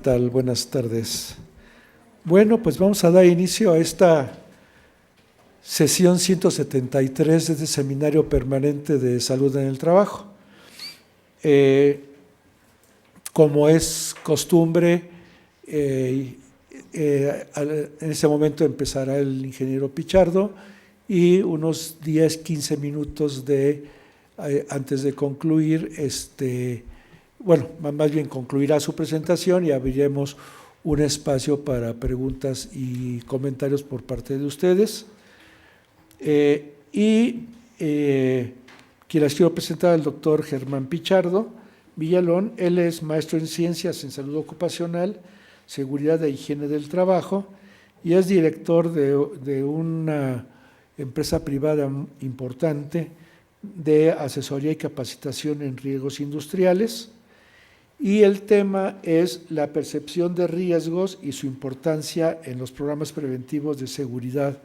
tal? Buenas tardes. Bueno, pues vamos a dar inicio a esta sesión 173 de este Seminario Permanente de Salud en el Trabajo. Como es costumbre, en ese momento empezará el ingeniero Pichardo y unos 10-15 minutos antes de concluir, más bien concluirá su presentación y abriremos un espacio para preguntas y comentarios por parte de ustedes. Quien les quiero presentar al doctor Germán Pichardo Villalón. Él es maestro en Ciencias en Salud Ocupacional, Seguridad e Higiene del Trabajo y es director de una empresa privada importante de asesoría y capacitación en riesgos industriales. Y el tema es la percepción de riesgos y su importancia en los programas preventivos de seguridad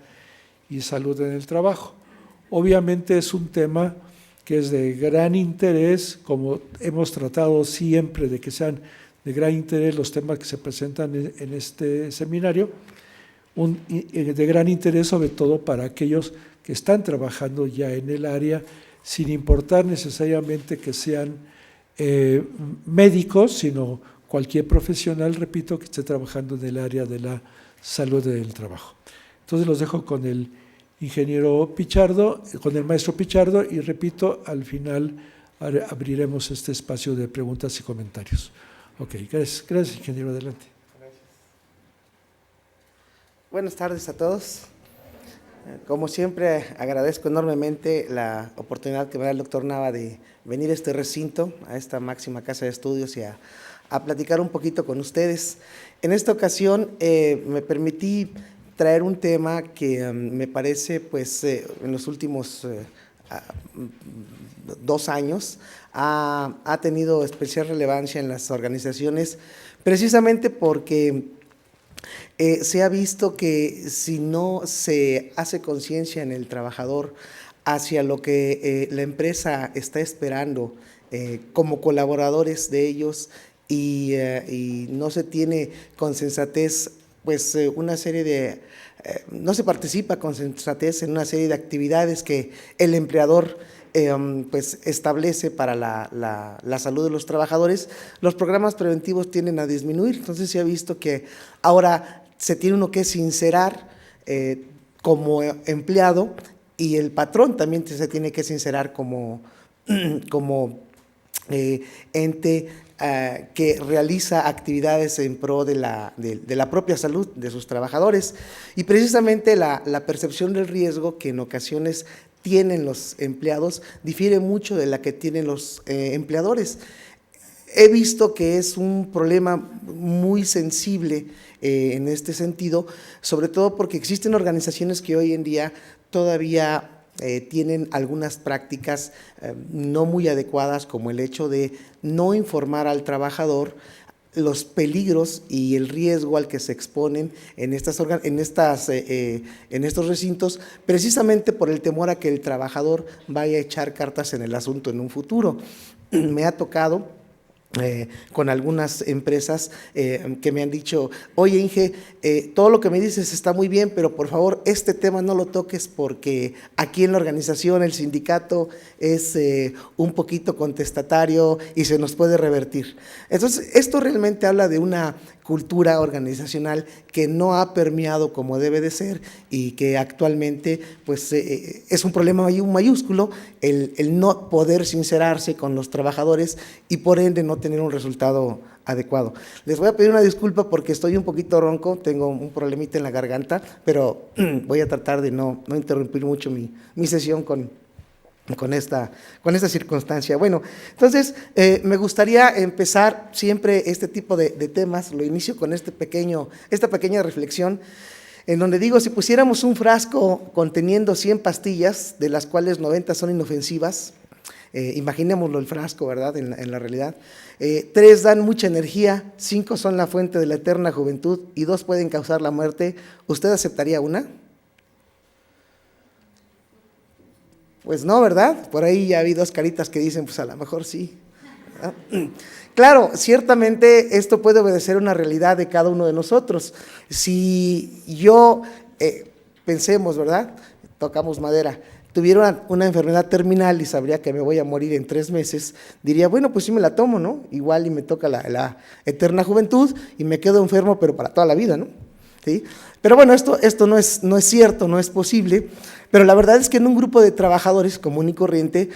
y salud en el trabajo. Obviamente es un tema que es de gran interés, como hemos tratado siempre de que sean de gran interés los temas que se presentan en este seminario, de gran interés sobre todo para aquellos que están trabajando ya en el área, sin importar necesariamente que sean médicos, sino cualquier profesional, repito, que esté trabajando en el área de la salud del trabajo. Entonces los dejo con el ingeniero Pichardo, con el maestro Pichardo, y repito, al final abriremos este espacio de preguntas y comentarios. Ok, gracias ingeniero, adelante. Gracias. Buenas tardes a todos. Como siempre, agradezco enormemente la oportunidad que me da el doctor Nava de venir a este recinto, a esta máxima casa de estudios y a platicar un poquito con ustedes. En esta ocasión me permití traer un tema que me parece, pues, en los últimos 2 años ha tenido especial relevancia en las organizaciones, precisamente porque se ha visto que si no se hace conciencia en el trabajador hacia lo que la empresa está esperando como colaboradores de ellos y no se tiene con sensatez, pues una serie de, no se participa con sensatez en una serie de actividades que el empleador pues establece para la salud de los trabajadores, los programas preventivos tienden a disminuir. Entonces se ha visto que ahora se tiene uno que sincerar como empleado y el patrón también se tiene que sincerar como ente que realiza actividades en pro de la propia salud de sus trabajadores. Y precisamente la percepción del riesgo que en ocasiones tienen los empleados difiere mucho de la que tienen los empleadores. He visto que es un problema muy sensible en este sentido, sobre todo porque existen organizaciones que hoy en día todavía tienen algunas prácticas no muy adecuadas, como el hecho de no informar al trabajador los peligros y el riesgo al que se exponen en estos recintos, precisamente por el temor a que el trabajador vaya a echar cartas en el asunto en un futuro. Me ha tocado con algunas empresas que me han dicho: oye Inge, todo lo que me dices está muy bien, pero por favor este tema no lo toques porque aquí en la organización el sindicato es un poquito contestatario y se nos puede revertir. Entonces esto realmente habla de una cultura organizacional que no ha permeado como debe de ser y que actualmente pues es un problema mayúsculo el no poder sincerarse con los trabajadores y por ende no tener un resultado adecuado. Les voy a pedir una disculpa porque estoy un poquito ronco, tengo un problemita en la garganta, pero voy a tratar de no interrumpir mucho mi sesión con esta circunstancia. Bueno, entonces me gustaría empezar siempre este tipo de temas, lo inicio con esta pequeña reflexión, en donde digo, si pusiéramos un frasco conteniendo 100 pastillas, de las cuales 90 son inofensivas, imaginémoslo el frasco, ¿verdad?, en la realidad, 3 dan mucha energía, 5 son la fuente de la eterna juventud y 2 pueden causar la muerte, ¿usted aceptaría una? Pues no, ¿verdad? Por ahí ya vi 2 caritas que dicen, pues a lo mejor sí. Claro, ciertamente esto puede obedecer a una realidad de cada uno de nosotros. Si yo, pensemos, ¿verdad? Tocamos madera, tuviera una enfermedad terminal y sabría que me voy a morir en 3 meses, diría, bueno, pues sí me la tomo, ¿no? Igual y me toca la eterna juventud y me quedo enfermo, pero para toda la vida, ¿no? ¿Sí? Pero bueno, esto no es cierto, no es posible, pero la verdad es que en un grupo de trabajadores común y corriente,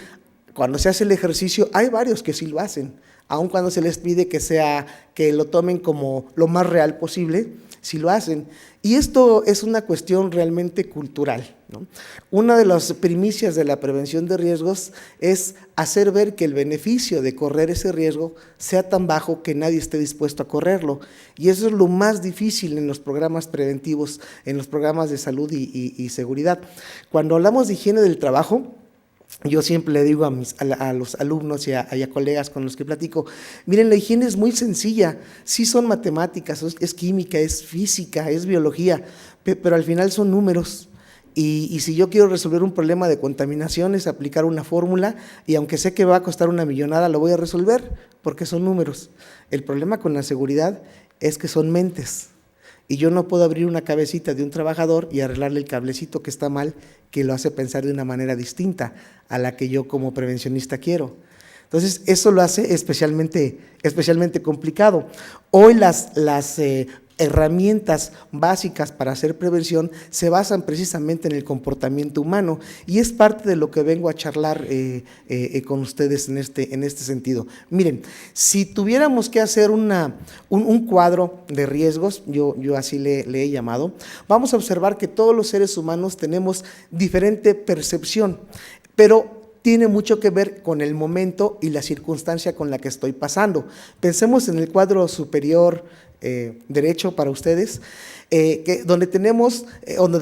cuando se hace el ejercicio, hay varios que sí lo hacen, aun cuando se les pide que lo tomen como lo más real posible, sí lo hacen. Y esto es una cuestión realmente cultural, ¿no? Una de las primicias de la prevención de riesgos es hacer ver que el beneficio de correr ese riesgo sea tan bajo que nadie esté dispuesto a correrlo. Y eso es lo más difícil en los programas preventivos, en los programas de salud y seguridad. Cuando hablamos de higiene del trabajo, yo siempre le digo a los alumnos y a colegas con los que platico, miren, la higiene es muy sencilla, sí son matemáticas, es química, es física, es biología, pero al final son números. Y si yo quiero resolver un problema de contaminación es aplicar una fórmula y aunque sé que va a costar una millonada, lo voy a resolver porque son números. El problema con la seguridad es que son mentes. Y yo no puedo abrir una cabecita de un trabajador y arreglarle el cablecito que está mal, que lo hace pensar de una manera distinta a la que yo como prevencionista quiero. Entonces, eso lo hace especialmente complicado. Hoy las herramientas básicas para hacer prevención se basan precisamente en el comportamiento humano y es parte de lo que vengo a charlar con ustedes en este sentido. Miren, si tuviéramos que hacer un cuadro de riesgos, yo así le he llamado, vamos a observar que todos los seres humanos tenemos diferente percepción, pero tiene mucho que ver con el momento y la circunstancia con la que estoy pasando. Pensemos en el cuadro superior derecho para ustedes, donde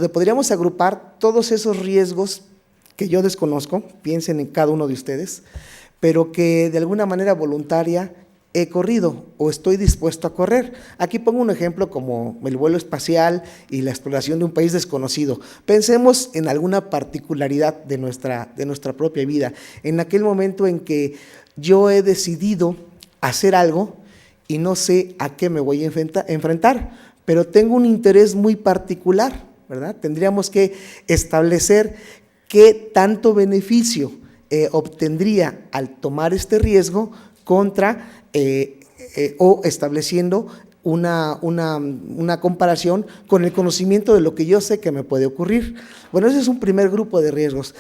podríamos agrupar todos esos riesgos que yo desconozco, piensen en cada uno de ustedes, pero que de alguna manera voluntaria he corrido o estoy dispuesto a correr. Aquí pongo un ejemplo como el vuelo espacial y la exploración de un país desconocido. Pensemos en alguna particularidad de nuestra propia vida, en aquel momento en que yo he decidido hacer algo y no sé a qué me voy a enfrentar, pero tengo un interés muy particular, ¿verdad? Tendríamos que establecer qué tanto beneficio obtendría al tomar este riesgo contra o estableciendo una comparación con el conocimiento de lo que yo sé que me puede ocurrir. Bueno, ese es un primer grupo de riesgos.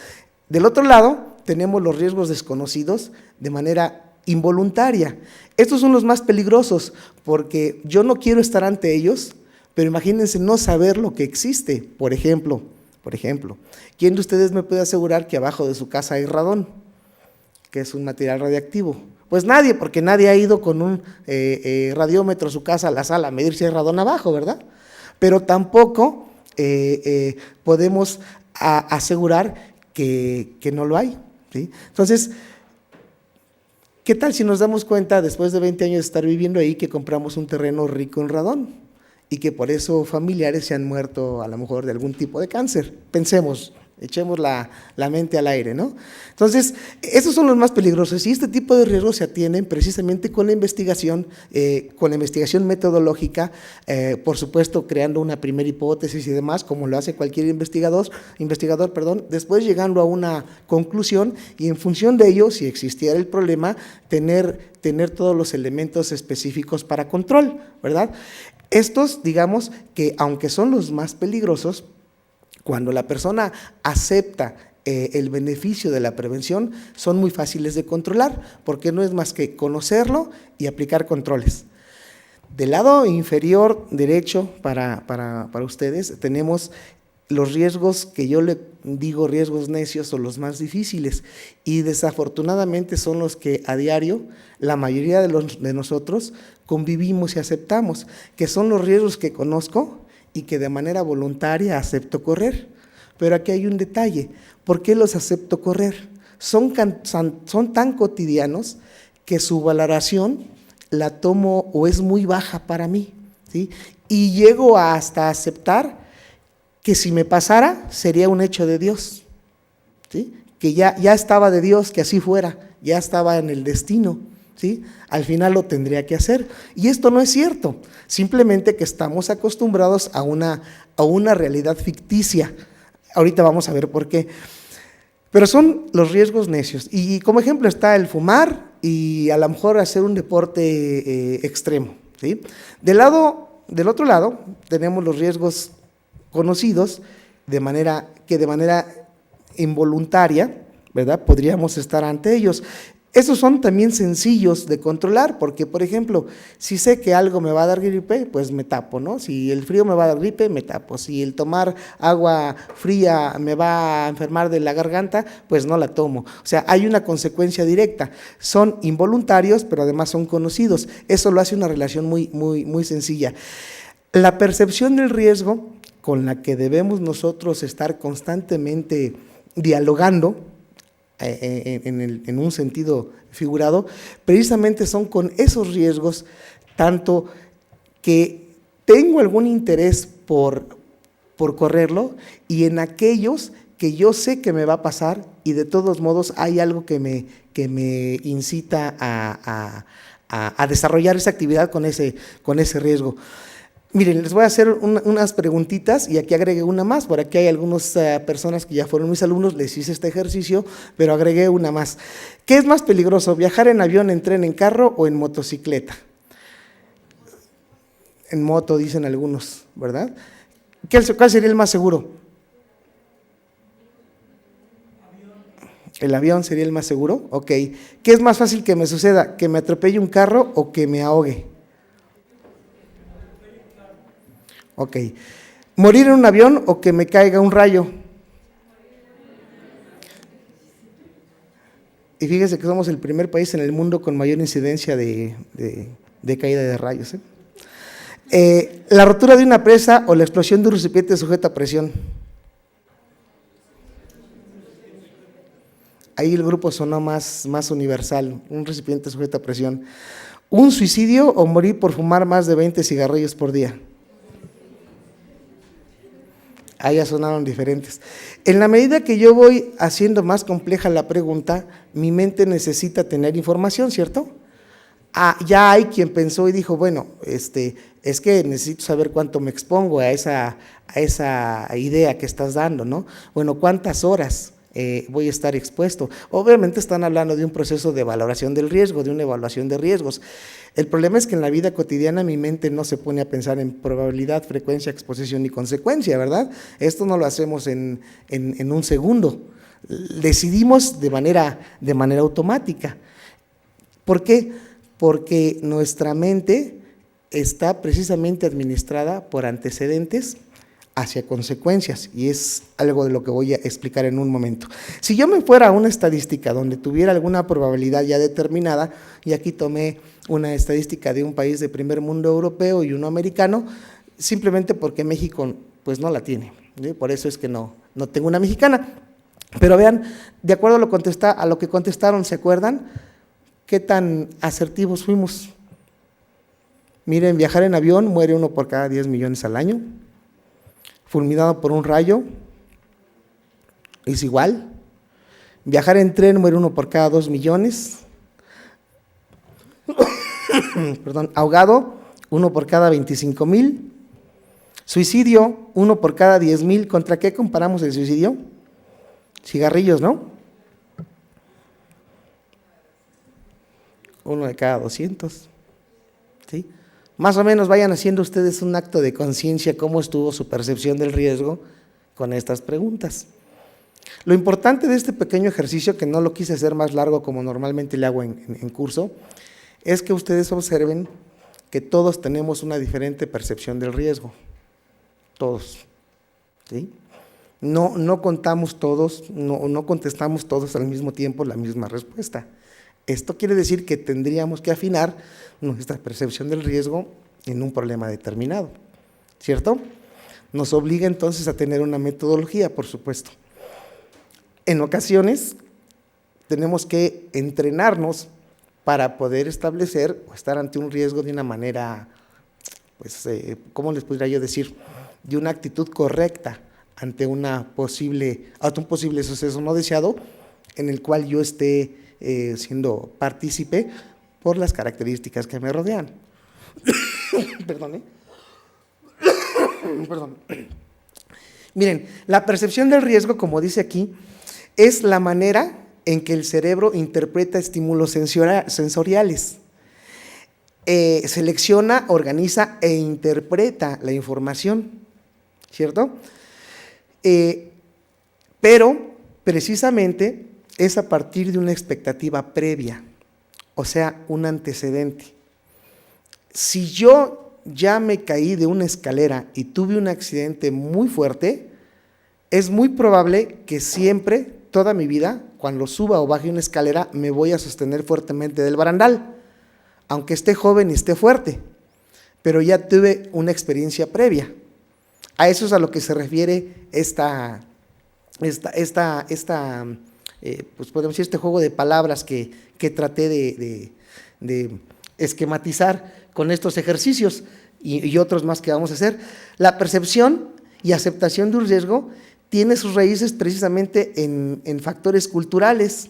Del otro lado, tenemos los riesgos desconocidos de manera involuntaria. Estos son los más peligrosos porque yo no quiero estar ante ellos, pero imagínense no saber lo que existe. Por ejemplo, ¿quién de ustedes me puede asegurar que abajo de su casa hay radón, que es un material radiactivo? Pues nadie, porque nadie ha ido con un radiómetro a su casa, a la sala, a medir si hay radón abajo, ¿verdad? Pero tampoco podemos asegurar que no lo hay, ¿sí? Entonces, ¿qué tal si nos damos cuenta después de 20 años de estar viviendo ahí que compramos un terreno rico en radón y que por eso familiares se han muerto a lo mejor de algún tipo de cáncer? Pensemos, echemos la mente al aire, ¿no? Entonces, esos son los más peligrosos y este tipo de riesgos se atienden precisamente con la investigación metodológica, por supuesto creando una primera hipótesis y demás, como lo hace cualquier investigador, después llegando a una conclusión y en función de ello, si existiera el problema, tener todos los elementos específicos para control, ¿verdad? Estos, digamos que aunque son los más peligrosos, cuando la persona acepta el beneficio de la prevención, son muy fáciles de controlar, porque no es más que conocerlo y aplicar controles. Del lado inferior derecho para ustedes tenemos los riesgos que yo le digo riesgos necios o los más difíciles y desafortunadamente son los que a diario la mayoría de nosotros convivimos y aceptamos, que son los riesgos que conozco y que de manera voluntaria acepto correr. Pero aquí hay un detalle, ¿por qué los acepto correr? Son tan cotidianos que su valoración la tomo o es muy baja para mí, ¿sí? Y llego hasta aceptar que si me pasara sería un hecho de Dios, ¿sí? Que ya estaba de Dios, que así fuera, ya estaba en el destino, ¿sí? Al final lo tendría que hacer. Y esto no es cierto, simplemente que estamos acostumbrados a una realidad ficticia. Ahorita vamos a ver por qué. Pero son los riesgos necios. Y como ejemplo está el fumar y a lo mejor hacer un deporte extremo, ¿sí? Del otro lado tenemos los riesgos conocidos de manera involuntaria, ¿verdad? Podríamos estar ante ellos. Esos son también sencillos de controlar, porque, por ejemplo, si sé que algo me va a dar gripe, pues me tapo, ¿no? Si el frío me va a dar gripe, me tapo. Si el tomar agua fría me va a enfermar de la garganta, pues no la tomo. O sea, hay una consecuencia directa. Son involuntarios, pero además son conocidos. Eso lo hace una relación muy, muy, muy sencilla. La percepción del riesgo con la que debemos nosotros estar constantemente dialogando, en un sentido figurado, precisamente son con esos riesgos, tanto que tengo algún interés por correrlo, y en aquellos que yo sé que me va a pasar y de todos modos hay algo que me incita a desarrollar esa actividad con ese riesgo. Miren, les voy a hacer unas preguntitas y aquí agregué una más. Por aquí hay algunas personas que ya fueron mis alumnos, les hice este ejercicio, pero agregué una más. ¿Qué es más peligroso, viajar en avión, en tren, en carro o en motocicleta? En moto, dicen algunos, ¿verdad? ¿Cuál sería el más seguro? ¿El avión sería el más seguro? Ok. ¿Qué es más fácil que me suceda, que me atropelle un carro o que me ahogue? Ok. ¿Morir en un avión o que me caiga un rayo? Y fíjese que somos el primer país en el mundo con mayor incidencia de caída de rayos. ¿La rotura de una presa o la explosión de un recipiente sujeto a presión? Ahí el grupo sonó más universal, un recipiente sujeto a presión. ¿Un suicidio o morir por fumar más de 20 cigarrillos por día? Ahí ya sonaron diferentes. En la medida que yo voy haciendo más compleja la pregunta, mi mente necesita tener información, ¿cierto? Ya hay quien pensó y dijo, bueno, es que necesito saber cuánto me expongo a esa idea que estás dando, ¿no? Bueno, ¿cuántas horas voy a estar expuesto? Obviamente están hablando de un proceso de valoración del riesgo, de una evaluación de riesgos. El problema es que en la vida cotidiana mi mente no se pone a pensar en probabilidad, frecuencia, exposición y consecuencia, ¿verdad? Esto no lo hacemos en un segundo. Decidimos de manera automática. ¿Por qué? Porque nuestra mente está precisamente administrada por antecedentes hacia consecuencias, y es algo de lo que voy a explicar en un momento. Si yo me fuera a una estadística donde tuviera alguna probabilidad ya determinada, y aquí tomé una estadística de un país de primer mundo europeo y uno americano, simplemente porque México pues no la tiene, ¿sí? Por eso es que no tengo una mexicana. Pero vean, de acuerdo a lo que contestaron, ¿se acuerdan? ¿Qué tan asertivos fuimos? Miren, viajar en avión, muere uno por cada 10 millones al año. Fulminado por un rayo, es igual. Viajar en tren, muere uno por cada 2 millones. Perdón, ahogado, uno por cada 25,000. Suicidio, uno por cada 10,000. ¿Contra qué comparamos el suicidio? Cigarrillos, ¿no? Uno de cada 200. ¿Sí? Más o menos vayan haciendo ustedes un acto de conciencia cómo estuvo su percepción del riesgo con estas preguntas. Lo importante de este pequeño ejercicio, que no lo quise hacer más largo como normalmente le hago en curso, es que ustedes observen que todos tenemos una diferente percepción del riesgo. Todos. ¿Sí? No contamos todos, no contestamos todos al mismo tiempo la misma respuesta. Esto quiere decir que tendríamos que afinar nuestra percepción del riesgo en un problema determinado, ¿cierto? Nos obliga entonces a tener una metodología, por supuesto. En ocasiones tenemos que entrenarnos para poder establecer o estar ante un riesgo de una manera, pues, ¿cómo les podría yo decir? De una actitud correcta ante un posible suceso no deseado en el cual yo esté siendo partícipe por las características que me rodean. Perdón. Perdón. Miren, la percepción del riesgo, como dice aquí, es la manera en que el cerebro interpreta estímulos sensoriales. Selecciona, organiza e interpreta la información, ¿cierto? Pero precisamente es a partir de una expectativa previa, o sea, un antecedente. Si yo ya me caí de una escalera y tuve un accidente muy fuerte, es muy probable que siempre, toda mi vida, cuando suba o baje una escalera, me voy a sostener fuertemente del barandal, aunque esté joven y esté fuerte, pero ya tuve una experiencia previa. A eso es a lo que se refiere pues podemos decir, este juego de palabras que traté de esquematizar con estos ejercicios y otros más que vamos a hacer. La percepción y aceptación de un riesgo tiene sus raíces precisamente en factores culturales,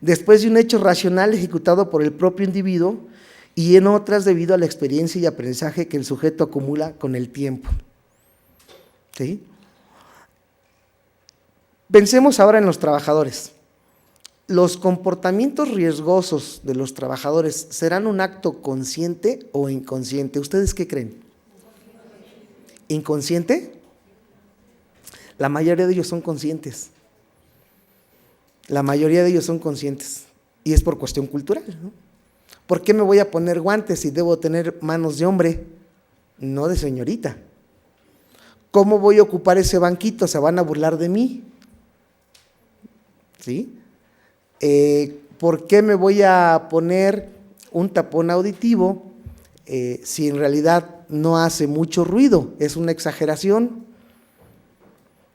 después de un hecho racional ejecutado por el propio individuo y en otras debido a la experiencia y aprendizaje que el sujeto acumula con el tiempo. ¿Sí? Pensemos ahora en los trabajadores. ¿Los comportamientos riesgosos de los trabajadores serán un acto consciente o inconsciente? ¿Ustedes qué creen? ¿Inconsciente? La mayoría de ellos son conscientes. La mayoría de ellos son conscientes. Y es por cuestión cultural, ¿no? ¿Por qué me voy a poner guantes si debo tener manos de hombre, no de señorita? ¿Cómo voy a ocupar ese banquito? Se van a burlar de mí. ¿Sí? ¿Por qué me voy a poner un tapón auditivo si en realidad no hace mucho ruido? Es una exageración.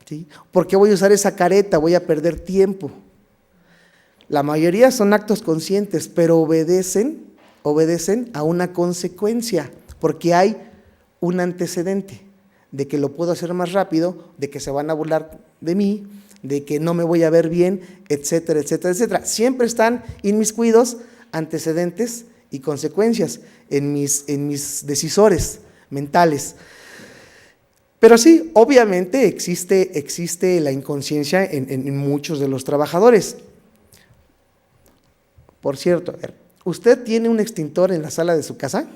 ¿Sí? ¿Por qué voy a usar esa careta? Voy a perder tiempo. La mayoría son actos conscientes, pero obedecen a una consecuencia, porque hay un antecedente de que lo puedo hacer más rápido, de que se van a burlar de mí, de que no me voy a ver bien, etcétera, etcétera, etcétera. Siempre están inmiscuidos antecedentes y consecuencias en mis decisores mentales. Pero sí, obviamente existe la inconsciencia en muchos de los trabajadores. Por cierto, ¿usted tiene un extintor en la sala de su casa?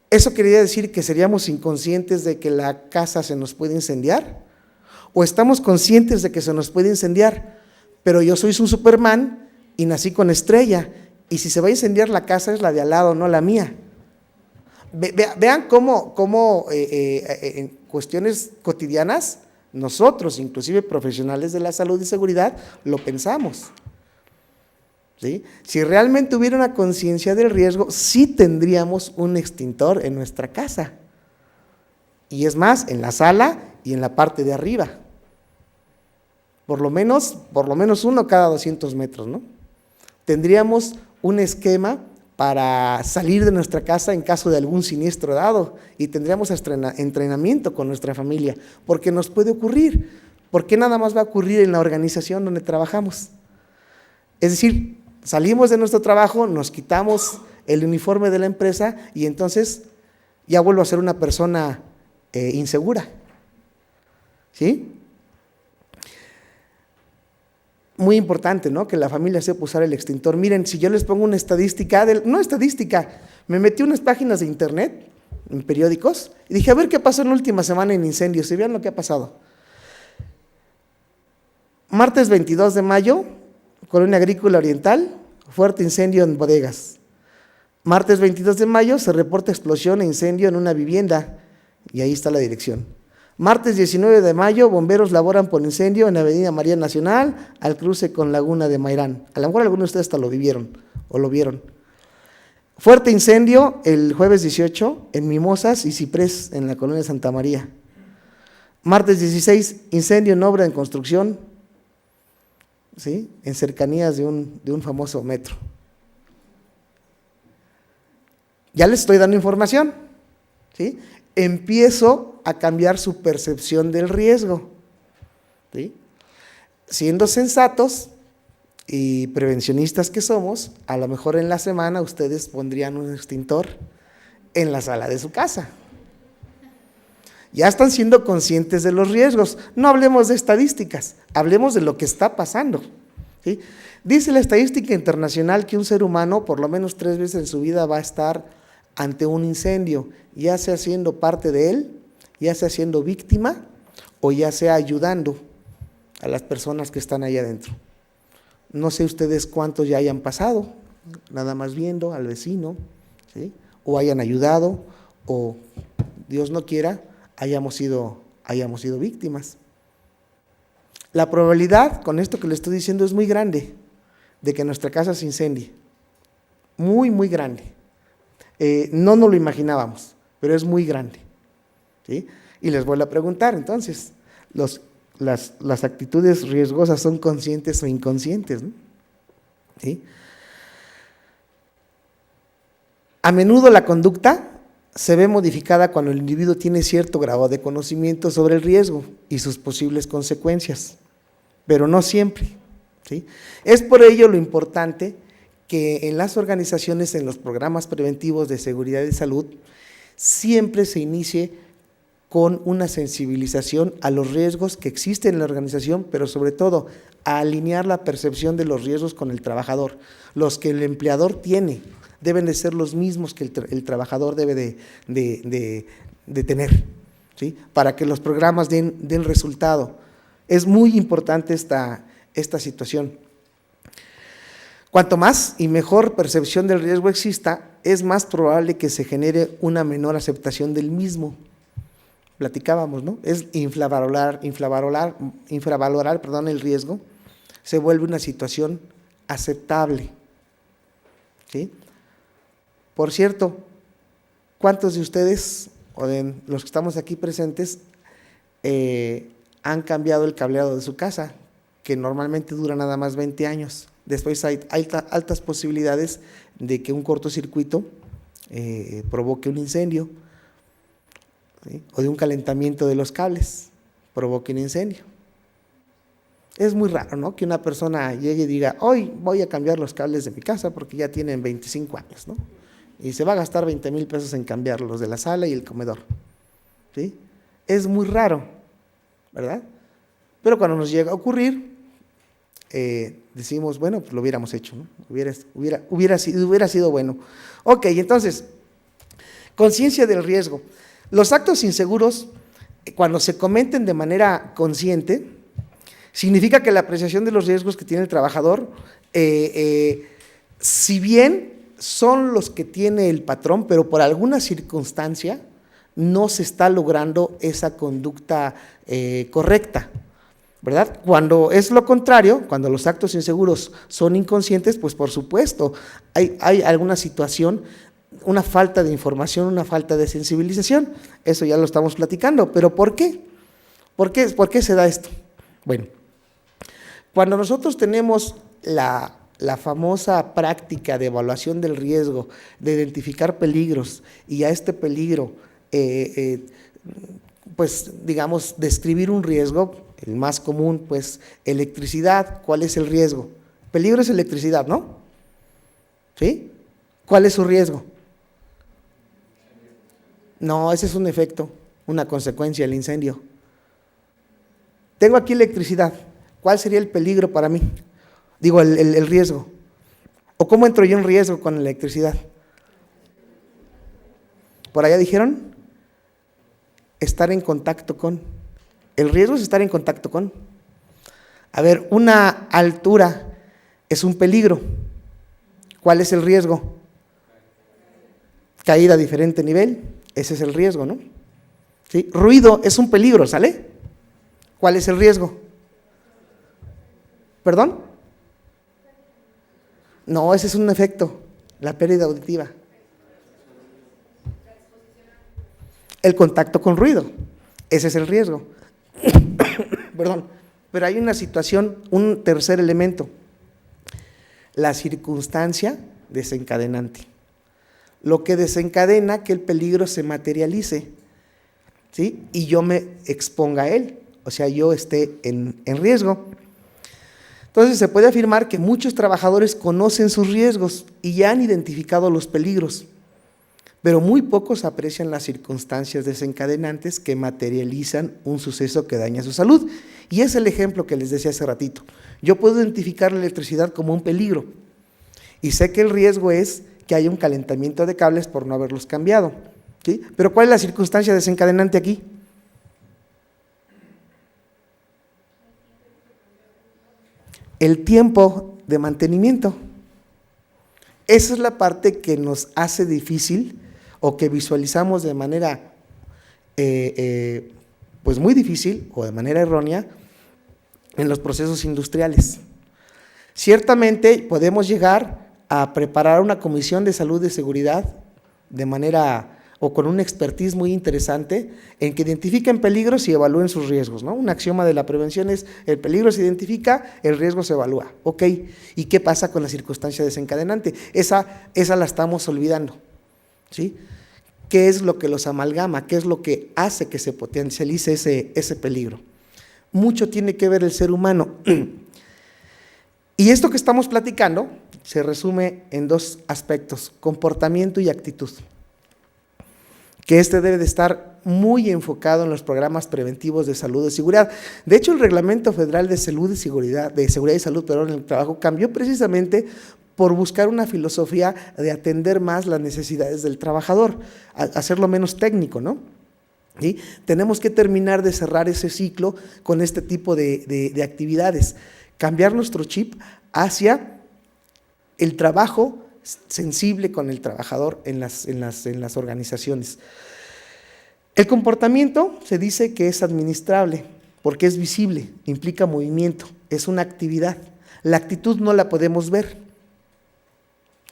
¿Eso quería decir que seríamos inconscientes de que la casa se nos puede incendiar? ¿O estamos conscientes de que se nos puede incendiar? Pero yo soy un Superman y nací con estrella, y si se va a incendiar la casa es la de al lado, no la mía. Vean cómo en cuestiones cotidianas nosotros, inclusive profesionales de la salud y seguridad, lo pensamos. ¿Sí? Si realmente hubiera una conciencia del riesgo, sí tendríamos un extintor en nuestra casa. Y es más, en la sala y en la parte de arriba. Por lo menos uno cada 200 metros, ¿no? Tendríamos un esquema para salir de nuestra casa en caso de algún siniestro dado, y tendríamos entrenamiento con nuestra familia, porque nos puede ocurrir. ¿Por qué nada más va a ocurrir en la organización donde trabajamos? Es decir, salimos de nuestro trabajo, nos quitamos el uniforme de la empresa y entonces ya vuelvo a ser una persona insegura. ¿Sí? Muy importante, ¿no? Que la familia sepa usar el extintor. Miren, si yo les pongo una estadística, me metí unas páginas de internet, en periódicos, y dije, a ver qué pasó en la última semana en incendios, y vean lo que ha pasado. Martes 22 de mayo, Colonia Agrícola Oriental, fuerte incendio en bodegas. Martes 22 de mayo se reporta explosión e incendio en una vivienda, y ahí está la dirección. Martes 19 de mayo, bomberos laboran por incendio en Avenida María Nacional, al cruce con Laguna de Mairán. A lo mejor algunos de ustedes hasta lo vivieron o lo vieron. Fuerte incendio el jueves 18 en Mimosas y Ciprés, en la colonia Santa María. Martes 16, incendio en obra en construcción, ¿sí? En cercanías de un famoso metro. Ya les estoy dando información, ¿sí? Empiezo a cambiar su percepción del riesgo, ¿sí? Siendo sensatos, y prevencionistas que somos, a lo mejor en la semana ustedes pondrían un extintor en la sala de su casa. Ya están siendo conscientes de los riesgos. No hablemos de estadísticas, hablemos de lo que está pasando, ¿sí? Dice la estadística internacional que un ser humano por lo menos 3 veces en su vida va a estar ante un incendio, ya sea siendo parte de él, ya sea siendo víctima o ya sea ayudando a las personas que están ahí adentro. No sé ustedes cuántos ya hayan pasado, nada más viendo al vecino, ¿sí? O hayan ayudado, o Dios no quiera, hayamos sido víctimas. La probabilidad, con esto que le estoy diciendo, es muy grande de que nuestra casa se incendie. Muy, muy grande. No nos lo imaginábamos, pero es muy grande, ¿sí? Y les vuelvo a preguntar, entonces, las actitudes riesgosas son conscientes o inconscientes, ¿no? ¿Sí? A menudo la conducta se ve modificada cuando el individuo tiene cierto grado de conocimiento sobre el riesgo y sus posibles consecuencias, pero no siempre, ¿sí? Es por ello lo importante que en las organizaciones, en los programas preventivos de seguridad y salud, siempre se inicie con una sensibilización a los riesgos que existen en la organización, pero sobre todo a alinear la percepción de los riesgos con el trabajador. Los que el empleador tiene deben de ser los mismos que el trabajador debe de tener, ¿sí? Para que los programas den resultado. Es muy importante esta situación. Cuanto más y mejor percepción del riesgo exista, es más probable que se genere una menor aceptación del mismo. Platicábamos, ¿no? Es infravalorar el riesgo, se vuelve una situación aceptable, ¿sí? Por cierto, ¿cuántos de ustedes, o de los que estamos aquí presentes, han cambiado el cableado de su casa, que normalmente dura nada más 20 años? Después hay altas posibilidades de que un cortocircuito provoque un incendio, ¿sí? O de un calentamiento de los cables provoque un incendio. Es muy raro, ¿no?, que una persona llegue y diga, hoy voy a cambiar los cables de mi casa porque ya tienen 25 años, ¿no? Y se va a gastar 20,000 pesos en cambiar los de la sala y el comedor, ¿sí? Es muy raro, ¿verdad? Pero cuando nos llega a ocurrir, decimos, bueno, pues lo hubiéramos hecho, ¿no? Hubiera sido bueno. Ok, entonces, conciencia del riesgo. Los actos inseguros, cuando se cometen de manera consciente, significa que la apreciación de los riesgos que tiene el trabajador, si bien son los que tiene el patrón, pero por alguna circunstancia no se está logrando esa conducta correcta, ¿verdad? Cuando es lo contrario, cuando los actos inseguros son inconscientes, pues por supuesto hay alguna situación, una falta de información, una falta de sensibilización. Eso ya lo estamos platicando, pero ¿por qué? ¿Por qué se da esto? Bueno, cuando nosotros tenemos la famosa práctica de evaluación del riesgo, de identificar peligros y a este peligro, pues digamos, describir un riesgo, el más común, pues electricidad. ¿Cuál es el riesgo? Peligro es electricidad, ¿no? ¿Sí? ¿Cuál es su riesgo? No, ese es un efecto, una consecuencia del incendio. Tengo aquí electricidad. ¿Cuál sería el peligro para mí? Digo, el riesgo. ¿O cómo entro yo en riesgo con la electricidad? Por allá dijeron, estar en contacto con. El riesgo es estar en contacto con. A ver, una altura es un peligro. ¿Cuál es el riesgo? Caída a diferente nivel, ese es el riesgo, ¿no? ¿Sí? Ruido es un peligro, ¿sale? ¿Cuál es el riesgo? ¿Perdón? No, ese es un efecto, la pérdida auditiva. El contacto con ruido, ese es el riesgo. Perdón, pero hay una situación, un tercer elemento, la circunstancia desencadenante. Lo que desencadena que el peligro se materialice, ¿sí? Y yo me exponga a él, o sea, yo esté en riesgo. Entonces se puede afirmar que muchos trabajadores conocen sus riesgos y ya han identificado los peligros, pero muy pocos aprecian las circunstancias desencadenantes que materializan un suceso que daña su salud. Y es el ejemplo que les decía hace ratito. Yo puedo identificar la electricidad como un peligro y sé que el riesgo es que haya un calentamiento de cables por no haberlos cambiado, ¿sí? Pero ¿cuál es la circunstancia desencadenante aquí? El tiempo de mantenimiento. Esa es la parte que nos hace difícil o que visualizamos de manera pues muy difícil o de manera errónea en los procesos industriales. Ciertamente podemos llegar a preparar una comisión de salud y seguridad de manera o con un expertise muy interesante en que identifiquen peligros y evalúen sus riesgos, ¿no? Un axioma de la prevención es: el peligro se identifica, el riesgo se evalúa. Ok, ¿y qué pasa con la circunstancia desencadenante? Esa la estamos olvidando, ¿sí? ¿Qué es lo que los amalgama? ¿Qué es lo que hace que se potencialice ese peligro? Mucho tiene que ver el ser humano. Y esto que estamos platicando se resume en dos aspectos: comportamiento y actitud. Que debe de estar muy enfocado en los programas preventivos de salud y seguridad. De hecho, el Reglamento Federal de Salud y Seguridad, y Salud, en el trabajo cambió precisamente por buscar una filosofía de atender más las necesidades del trabajador, hacerlo menos técnico, ¿no? ¿Sí? Tenemos que terminar de cerrar ese ciclo con este tipo de actividades, cambiar nuestro chip hacia el trabajo sensible con el trabajador en las organizaciones. El comportamiento se dice que es administrable porque es visible, implica movimiento, es una actividad. La actitud no la podemos ver,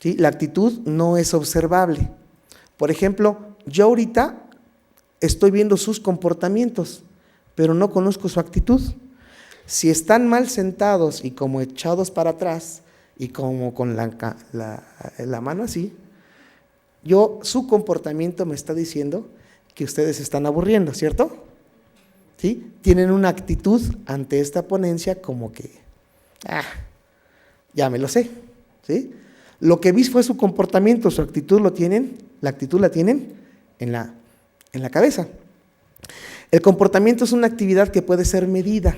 ¿sí? La actitud no es observable. Por ejemplo, yo ahorita estoy viendo sus comportamientos, pero no conozco su actitud. Si están mal sentados y como echados para atrás, y como con la mano así, su comportamiento me está diciendo que ustedes se están aburriendo, ¿cierto? ¿Sí? Tienen una actitud ante esta ponencia como que, ya me lo sé, ¿sí? Lo que vi fue su comportamiento, su actitud la actitud la tienen en la cabeza. El comportamiento es una actividad que puede ser medida.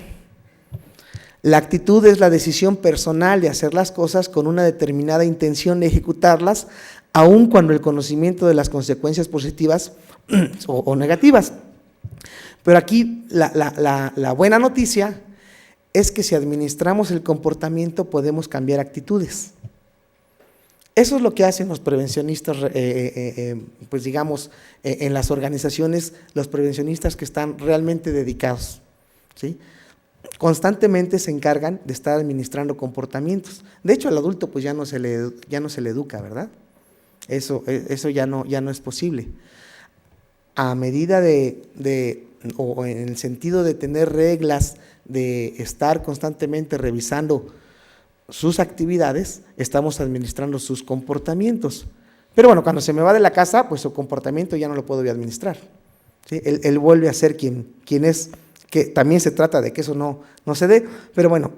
La actitud es la decisión personal de hacer las cosas con una determinada intención de ejecutarlas, aun cuando el conocimiento de las consecuencias positivas o negativas. Pero aquí la buena noticia es que si administramos el comportamiento podemos cambiar actitudes. Eso es lo que hacen los prevencionistas, pues digamos, en las organizaciones, los prevencionistas que están realmente dedicados, ¿sí? Constantemente se encargan de estar administrando comportamientos. De hecho, al adulto pues ya no se le educa, ¿verdad? Eso ya no es posible. A medida o en el sentido de tener reglas, de estar constantemente revisando sus actividades, estamos administrando sus comportamientos. Pero bueno, cuando se me va de la casa, pues su comportamiento ya no lo puedo administrar, ¿sí? Él vuelve a ser quien es, que también se trata de que eso no se dé, pero bueno,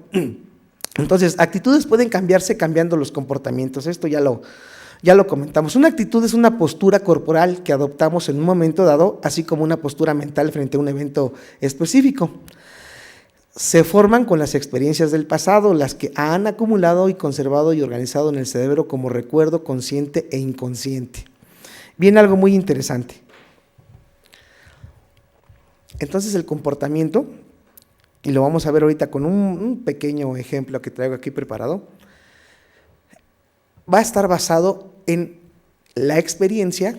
entonces actitudes pueden cambiarse cambiando los comportamientos. Esto ya lo comentamos. Una actitud es una postura corporal que adoptamos en un momento dado, así como una postura mental frente a un evento específico. Se forman con las experiencias del pasado, las que han acumulado y conservado y organizado en el cerebro como recuerdo consciente e inconsciente. Viene algo muy interesante. Entonces el comportamiento, y lo vamos a ver ahorita con un pequeño ejemplo que traigo aquí preparado, va a estar basado en la experiencia,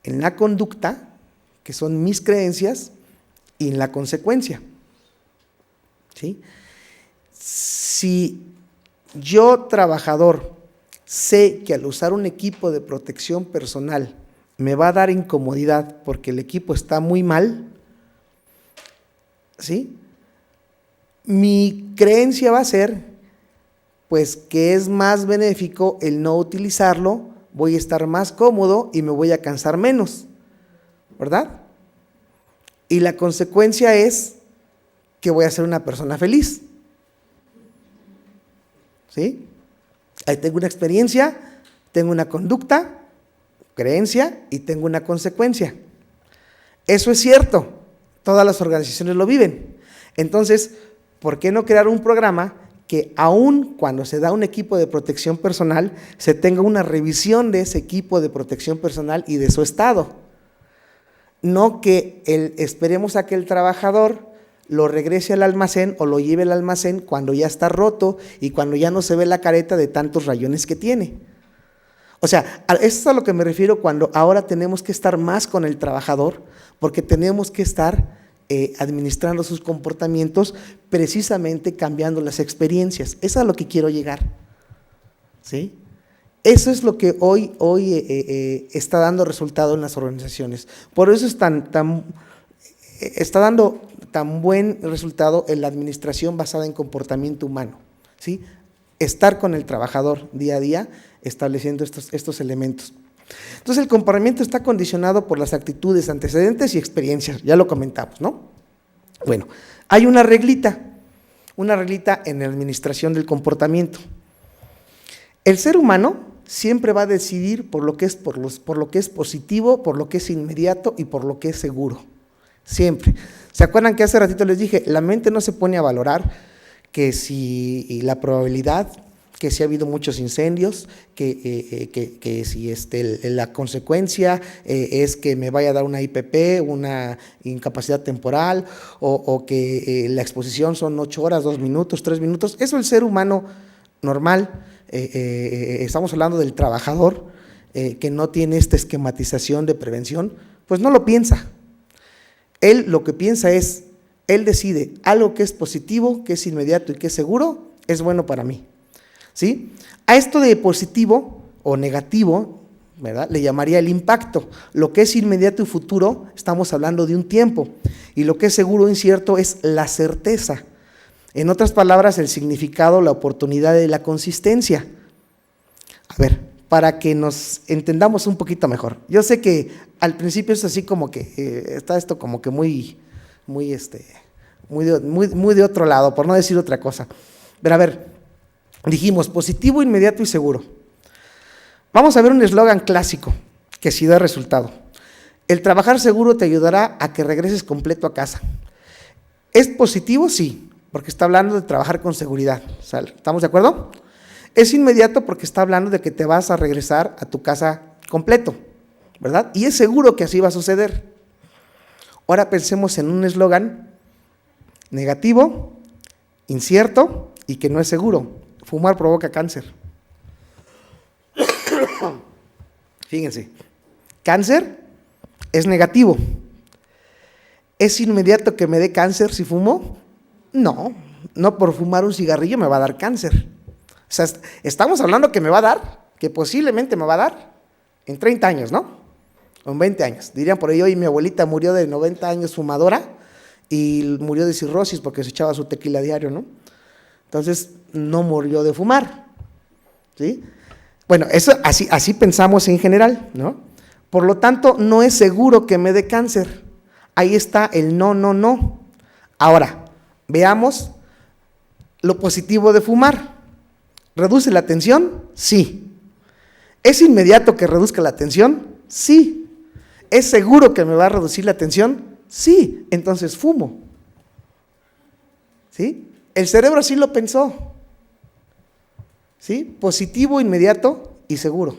en la conducta, que son mis creencias, y en la consecuencia, ¿sí? Si yo, trabajador, sé que al usar un equipo de protección personal me va a dar incomodidad porque el equipo está muy mal, ¿sí? Mi creencia va a ser, pues, que es más benéfico el no utilizarlo, voy a estar más cómodo y me voy a cansar menos, ¿verdad? Y la consecuencia es que voy a ser una persona feliz, ¿sí? Ahí tengo una experiencia, tengo una conducta, creencia y tengo una consecuencia. Eso es cierto, todas las organizaciones lo viven. Entonces, ¿por qué no crear un programa que aún cuando se da un equipo de protección personal, se tenga una revisión de ese equipo de protección personal y de su estado? No que esperemos a que el trabajador lo regrese al almacén o lo lleve al almacén cuando ya está roto y cuando ya no se ve la careta de tantos rayones que tiene. O sea, eso es a lo que me refiero cuando ahora tenemos que estar más con el trabajador, porque tenemos que estar administrando sus comportamientos, precisamente cambiando las experiencias. Eso es a lo que quiero llegar, ¿sí? Eso es lo que hoy está dando resultado en las organizaciones. Por eso está dando tan buen resultado en la administración basada en comportamiento humano, ¿sí? Estar con el trabajador día a día, estableciendo estos elementos. Entonces, el comportamiento está condicionado por las actitudes, antecedentes y experiencias, ya lo comentamos, ¿no? Bueno, hay una reglita en la administración del comportamiento. El ser humano siempre va a decidir por lo que es positivo, por lo que es inmediato y por lo que es seguro. Siempre. ¿Se acuerdan que hace ratito les dije? La mente no se pone a valorar que si la probabilidad, que si ha habido muchos incendios, que si la consecuencia es que me vaya a dar una IPP, una incapacidad temporal, o que la exposición son 8 horas, 2 minutos, 3 minutos. Eso el ser humano normal, estamos hablando del trabajador que no tiene esta esquematización de prevención, pues no lo piensa. Él lo que piensa es, él decide algo que es positivo, que es inmediato y que es seguro, es bueno para mí, ¿sí? A esto de positivo o negativo, ¿verdad?, le llamaría el impacto. Lo que es inmediato y futuro, estamos hablando de un tiempo, y lo que es seguro o incierto es la certeza. En otras palabras, el significado, la oportunidad y la consistencia. A ver, para que nos entendamos un poquito mejor. Yo sé que al principio es así como que está esto como que muy de otro lado, por no decir otra cosa. Pero a ver, dijimos positivo, inmediato y seguro. Vamos a ver un eslogan clásico que sí da resultado. El trabajar seguro te ayudará a que regreses completo a casa. ¿Es positivo? Sí, porque está hablando de trabajar con seguridad. ¿Estamos de acuerdo? Es inmediato porque está hablando de que te vas a regresar a tu casa completo, ¿verdad? Y es seguro que así va a suceder. Ahora pensemos en un eslogan negativo, incierto y que no es seguro. Fumar provoca cáncer. Fíjense, cáncer es negativo. ¿Es inmediato que me dé cáncer si fumo? No, no por fumar un cigarrillo me va a dar cáncer. O sea, estamos hablando que me va a dar, que posiblemente me va a dar en 30 años, ¿no? O en 20 años. Dirían por ahí, hoy mi abuelita murió de 90 años fumadora y murió de cirrosis porque se echaba su tequila diario, ¿no? Entonces, no murió de fumar, ¿sí? Bueno, eso así pensamos en general, ¿no? Por lo tanto, no es seguro que me dé cáncer. Ahí está el no. Ahora, veamos lo positivo de fumar. ¿Reduce la tensión? Sí. ¿Es inmediato que reduzca la tensión? Sí. ¿Es seguro que me va a reducir la tensión? Sí. Entonces fumo. ¿Sí? El cerebro así lo pensó. ¿Sí? Positivo, inmediato y seguro.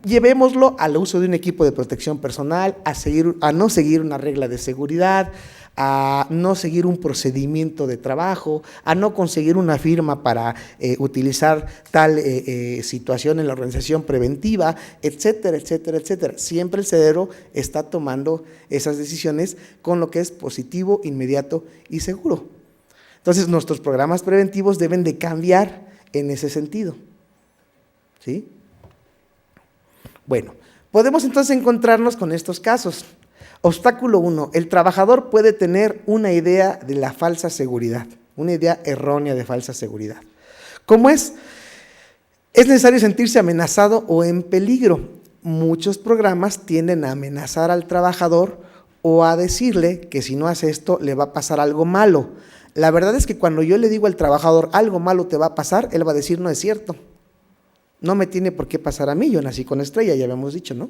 Llevémoslo al uso de un equipo de protección personal, a no seguir una regla de seguridad, a no seguir un procedimiento de trabajo, a no conseguir una firma para utilizar tal situación en la organización preventiva, etcétera, etcétera, etcétera. Siempre el cerebro está tomando esas decisiones con lo que es positivo, inmediato y seguro. Entonces, nuestros programas preventivos deben de cambiar en ese sentido, ¿sí? Bueno, podemos entonces encontrarnos con estos casos. Obstáculo 1, el trabajador puede tener una idea de la falsa seguridad, una idea errónea de falsa seguridad. ¿Cómo es? Es necesario sentirse amenazado o en peligro. Muchos programas tienden a amenazar al trabajador o a decirle que si no hace esto le va a pasar algo malo. La verdad es que cuando yo le digo al trabajador algo malo te va a pasar, él va a decir no es cierto. No me tiene por qué pasar a mí, yo nací con estrella, ya habíamos dicho, ¿no?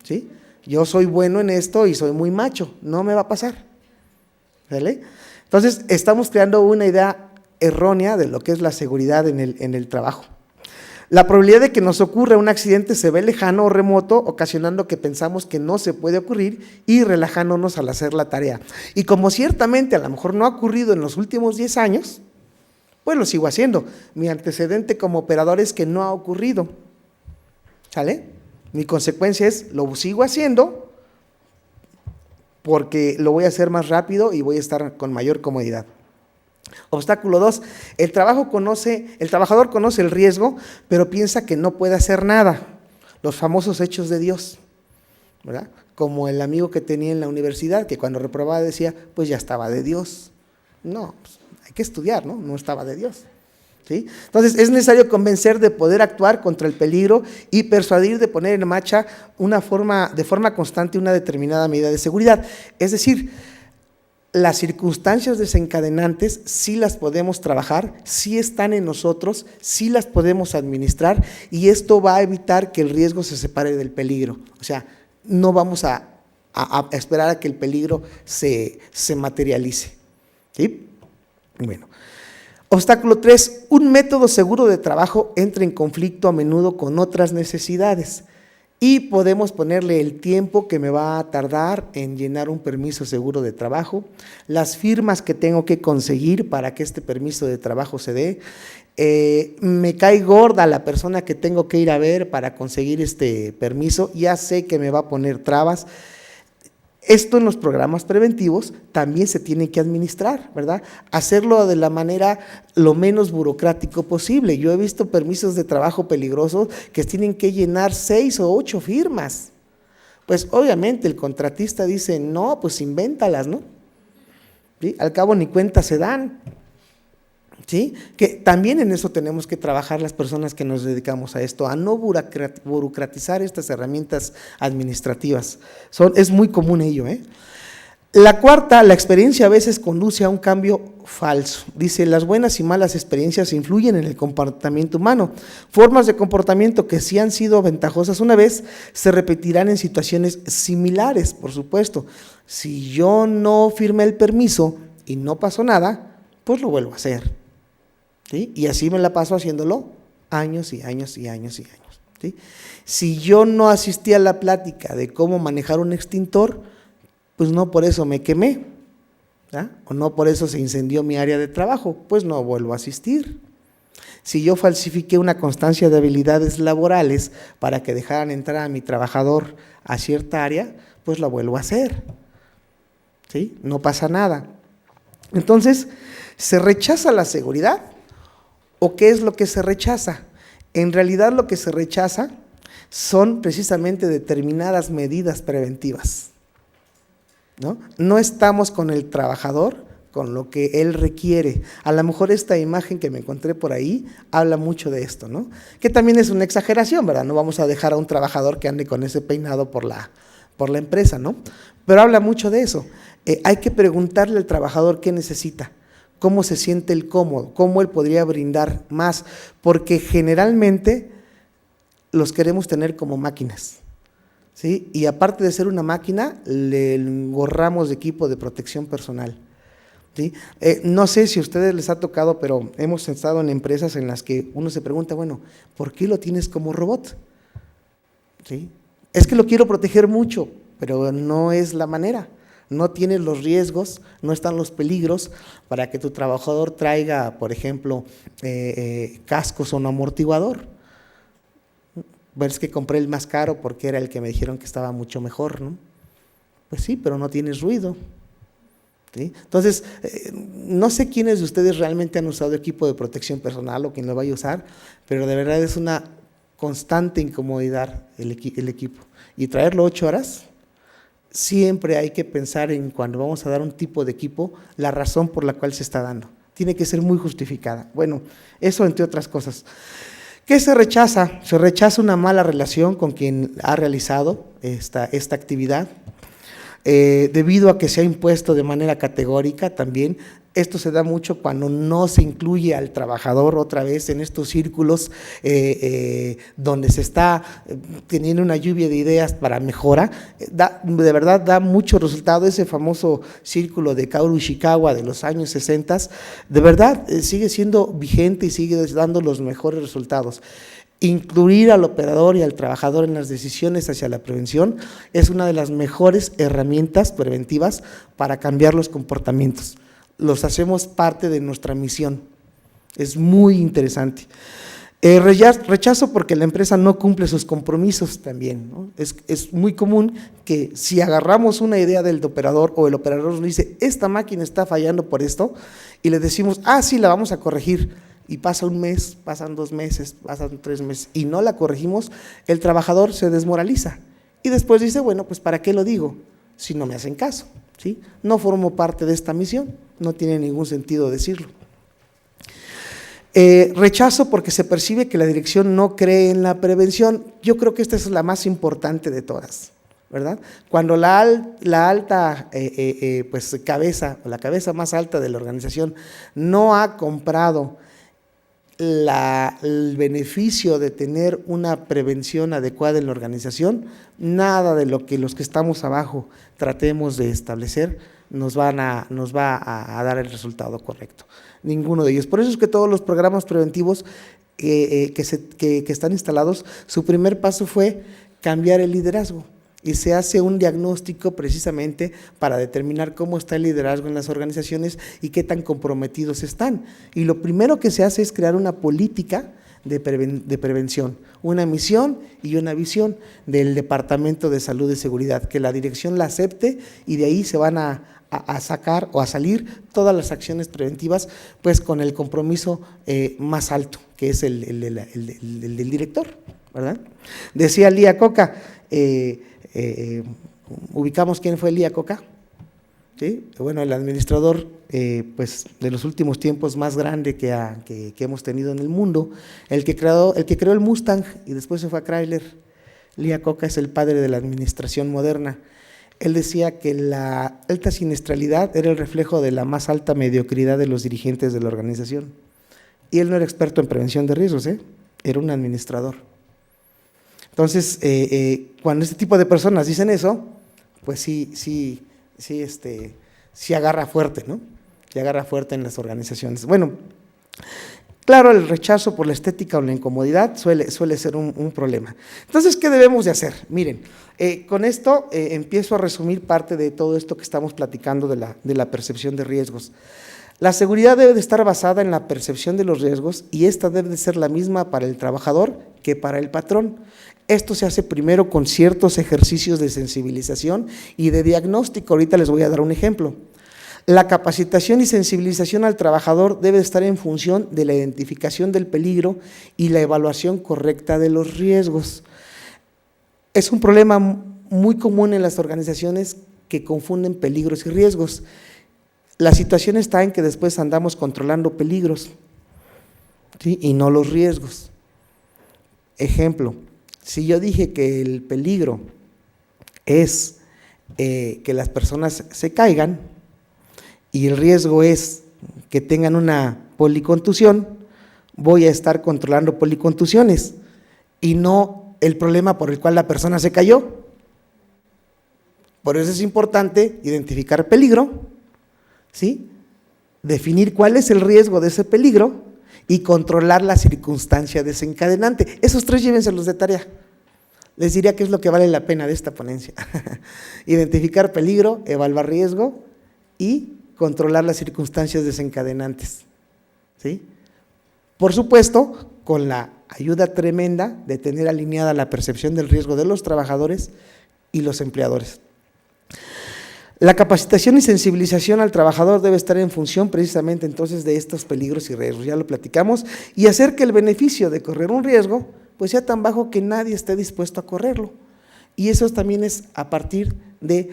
¿Sí? Yo soy bueno en esto y soy muy macho, no me va a pasar. ¿Vale? Entonces, estamos creando una idea errónea de lo que es la seguridad en el trabajo. La probabilidad de que nos ocurra un accidente se ve lejano o remoto, ocasionando que pensamos que no se puede ocurrir y relajándonos al hacer la tarea. Y como ciertamente a lo mejor no ha ocurrido en los últimos 10 años, pues lo sigo haciendo. Mi antecedente como operador es que no ha ocurrido. ¿Sale? Mi consecuencia es, lo sigo haciendo porque lo voy a hacer más rápido y voy a estar con mayor comodidad. Obstáculo 2, el trabajador conoce el riesgo, pero piensa que no puede hacer nada. Los famosos hechos de Dios, ¿verdad? Como el amigo que tenía en la universidad, que cuando reprobaba decía, pues ya estaba de Dios. No, pues hay que estudiar, ¿no? No estaba de Dios. ¿Sí? Entonces, es necesario convencer de poder actuar contra el peligro y persuadir de poner en marcha de forma constante una determinada medida de seguridad. Es decir, las circunstancias desencadenantes sí las podemos trabajar, sí están en nosotros, sí las podemos administrar y esto va a evitar que el riesgo se separe del peligro. O sea, no vamos a esperar a que el peligro se materialice. ¿Sí? Bueno. Obstáculo 3, un método seguro de trabajo entra en conflicto a menudo con otras necesidades y podemos ponerle el tiempo que me va a tardar en llenar un permiso seguro de trabajo, las firmas que tengo que conseguir para que este permiso de trabajo se dé, me cae gorda la persona que tengo que ir a ver para conseguir este permiso, ya sé que me va a poner trabas. Esto en los programas preventivos también se tiene que administrar, ¿verdad? Hacerlo de la manera lo menos burocrático posible. Yo he visto permisos de trabajo peligrosos que tienen que llenar 6 o 8 firmas. Pues obviamente el contratista dice, no, pues invéntalas, ¿no? ¿Sí? Al cabo ni cuenta se dan. ¿Sí? Que también en eso tenemos que trabajar las personas que nos dedicamos a esto, a no burocratizar estas herramientas administrativas. Es muy común ello, ¿eh? La cuarta, la experiencia a veces conduce a un cambio falso. Dice, las buenas y malas experiencias influyen en el comportamiento humano. Formas de comportamiento que sí han sido ventajosas una vez, se repetirán en situaciones similares, por supuesto. Si yo no firmé el permiso y no pasó nada, pues lo vuelvo a hacer. ¿Sí? Y así me la paso haciéndolo años y años y años y años. ¿Sí? Si yo no asistí a la plática de cómo manejar un extintor, pues no por eso me quemé, ¿verdad? O no por eso se incendió mi área de trabajo, pues no vuelvo a asistir. Si yo falsifiqué una constancia de habilidades laborales para que dejaran entrar a mi trabajador a cierta área, pues la vuelvo a hacer. ¿Sí? No pasa nada. Entonces, ¿se rechaza la seguridad? ¿O qué es lo que se rechaza? En realidad lo que se rechaza son precisamente determinadas medidas preventivas, ¿no? No estamos con el trabajador, con lo que él requiere. A lo mejor esta imagen que me encontré por ahí habla mucho de esto, ¿no? Que también es una exageración, ¿verdad? No vamos a dejar a un trabajador que ande con ese peinado por la empresa, ¿no? Pero habla mucho de eso. Hay que preguntarle al trabajador qué necesita. Cómo se siente él cómodo, cómo él podría brindar más, porque generalmente los queremos tener como máquinas, ¿sí? Y aparte de ser una máquina, le engorramos de equipo de protección personal, ¿sí? No sé si a ustedes les ha tocado, pero hemos estado en empresas en las que uno se pregunta, bueno, ¿por qué lo tienes como robot? ¿Sí? Es que lo quiero proteger mucho, pero no es la manera. No tienes los riesgos, no están los peligros para que tu trabajador traiga, por ejemplo, cascos o un amortiguador. Ves que compré el más caro porque era el que me dijeron que estaba mucho mejor, ¿no? Pues sí, pero no tienes ruido. ¿Sí? Entonces, no sé quiénes de ustedes realmente han usado equipo de protección personal o quién lo vaya a usar, pero de verdad es una constante incomodidad el equipo. Y traerlo 8 horas… Siempre hay que pensar en cuando vamos a dar un tipo de equipo, la razón por la cual se está dando. Tiene que ser muy justificada. Bueno, eso entre otras cosas. ¿Qué se rechaza? Se rechaza una mala relación con quien ha realizado esta actividad, debido a que se ha impuesto de manera categórica también Esto se da mucho cuando no se incluye al trabajador otra vez en estos círculos donde se está teniendo una lluvia de ideas para mejora. De verdad da mucho resultado ese famoso círculo de Kaoru Ishikawa de los años 60, de verdad sigue siendo vigente y sigue dando los mejores resultados. Incluir al operador y al trabajador en las decisiones hacia la prevención es una de las mejores herramientas preventivas para cambiar los comportamientos. Los hacemos parte de nuestra misión. Es muy interesante. Rechazo porque la empresa no cumple sus compromisos también, ¿no? Es muy común que si agarramos una idea del operador o el operador nos dice, esta máquina está fallando por esto, y le decimos, sí, la vamos a corregir, y pasa un mes, pasan 2 meses, pasan 3 meses, y no la corregimos, el trabajador se desmoraliza, y después dice, bueno, pues ¿para qué lo digo si no me hacen caso? ¿Sí? No formo parte de esta misión, no tiene ningún sentido decirlo. Rechazo porque se percibe que la dirección no cree en la prevención. Yo creo que esta es la más importante de todas, ¿verdad? Cuando la alta pues cabeza, la cabeza más alta de la organización no ha comprado el beneficio de tener una prevención adecuada en la organización, nada de lo que los que estamos abajo tratemos de establecer nos va a dar el resultado correcto. Ninguno de ellos. Por eso es que todos los programas preventivos que están instalados, su primer paso fue cambiar el liderazgo. Y se hace un diagnóstico precisamente para determinar cómo está el liderazgo en las organizaciones y qué tan comprometidos están. Y lo primero que se hace es crear una política de prevención, una misión y una visión del Departamento de Salud y Seguridad, que la dirección la acepte y de ahí se van a sacar o a salir todas las acciones preventivas, pues con el compromiso más alto, que es el del director, ¿verdad? Decía Lía Coca, ubicamos quién fue Lía Coca, ¿sí? Bueno, el administrador pues de los últimos tiempos más grande que hemos tenido en el mundo, el que creó el Mustang y después se fue a Chrysler. Lía Coca es el padre de la administración moderna. Él decía que la alta siniestralidad era el reflejo de la más alta mediocridad de los dirigentes de la organización. Y él no era experto en prevención de riesgos, era un administrador. Entonces, cuando este tipo de personas dicen eso, pues sí agarra fuerte, ¿no? Sí agarra fuerte en las organizaciones. Bueno, claro, el rechazo por la estética o la incomodidad suele ser un problema. Entonces, ¿qué debemos de hacer? Miren, con esto empiezo a resumir parte de todo esto que estamos platicando de la percepción de riesgos. La seguridad debe de estar basada en la percepción de los riesgos y esta debe de ser la misma para el trabajador que para el patrón. Esto se hace primero con ciertos ejercicios de sensibilización y de diagnóstico. Ahorita les voy a dar un ejemplo. La capacitación y sensibilización al trabajador debe estar en función de la identificación del peligro y la evaluación correcta de los riesgos. Es un problema muy común en las organizaciones que confunden peligros y riesgos. La situación está en que después andamos controlando peligros, ¿sí? Y no los riesgos. Ejemplo, si yo dije que el peligro es que las personas se caigan y el riesgo es que tengan una policontusión, voy a estar controlando policontusiones y no el problema por el cual la persona se cayó. Por eso es importante identificar peligro, ¿sí? Definir cuál es el riesgo de ese peligro y controlar la circunstancia desencadenante. Esos 3 llévenselos de tarea. Les diría qué es lo que vale la pena de esta ponencia. Identificar peligro, evaluar riesgo y controlar las circunstancias desencadenantes, ¿sí? Por supuesto, con la ayuda tremenda de tener alineada la percepción del riesgo de los trabajadores y los empleadores. La capacitación y sensibilización al trabajador debe estar en función precisamente entonces de estos peligros y riesgos, ya lo platicamos, y hacer que el beneficio de correr un riesgo pues sea tan bajo que nadie esté dispuesto a correrlo. Y eso también es a partir de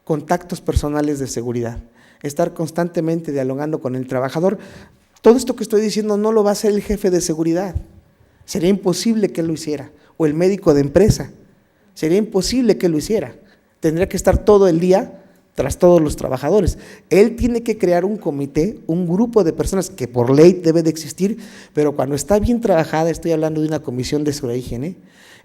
contactos personales de seguridad, estar constantemente dialogando con el trabajador. Todo esto que estoy diciendo no lo va a hacer el jefe de seguridad, sería imposible que lo hiciera, o el médico de empresa, sería imposible que lo hiciera, tendría que estar todo el día tras todos los trabajadores. Él tiene que crear un comité, un grupo de personas que por ley debe de existir, pero cuando está bien trabajada, estoy hablando de una comisión de seguridad y higiene,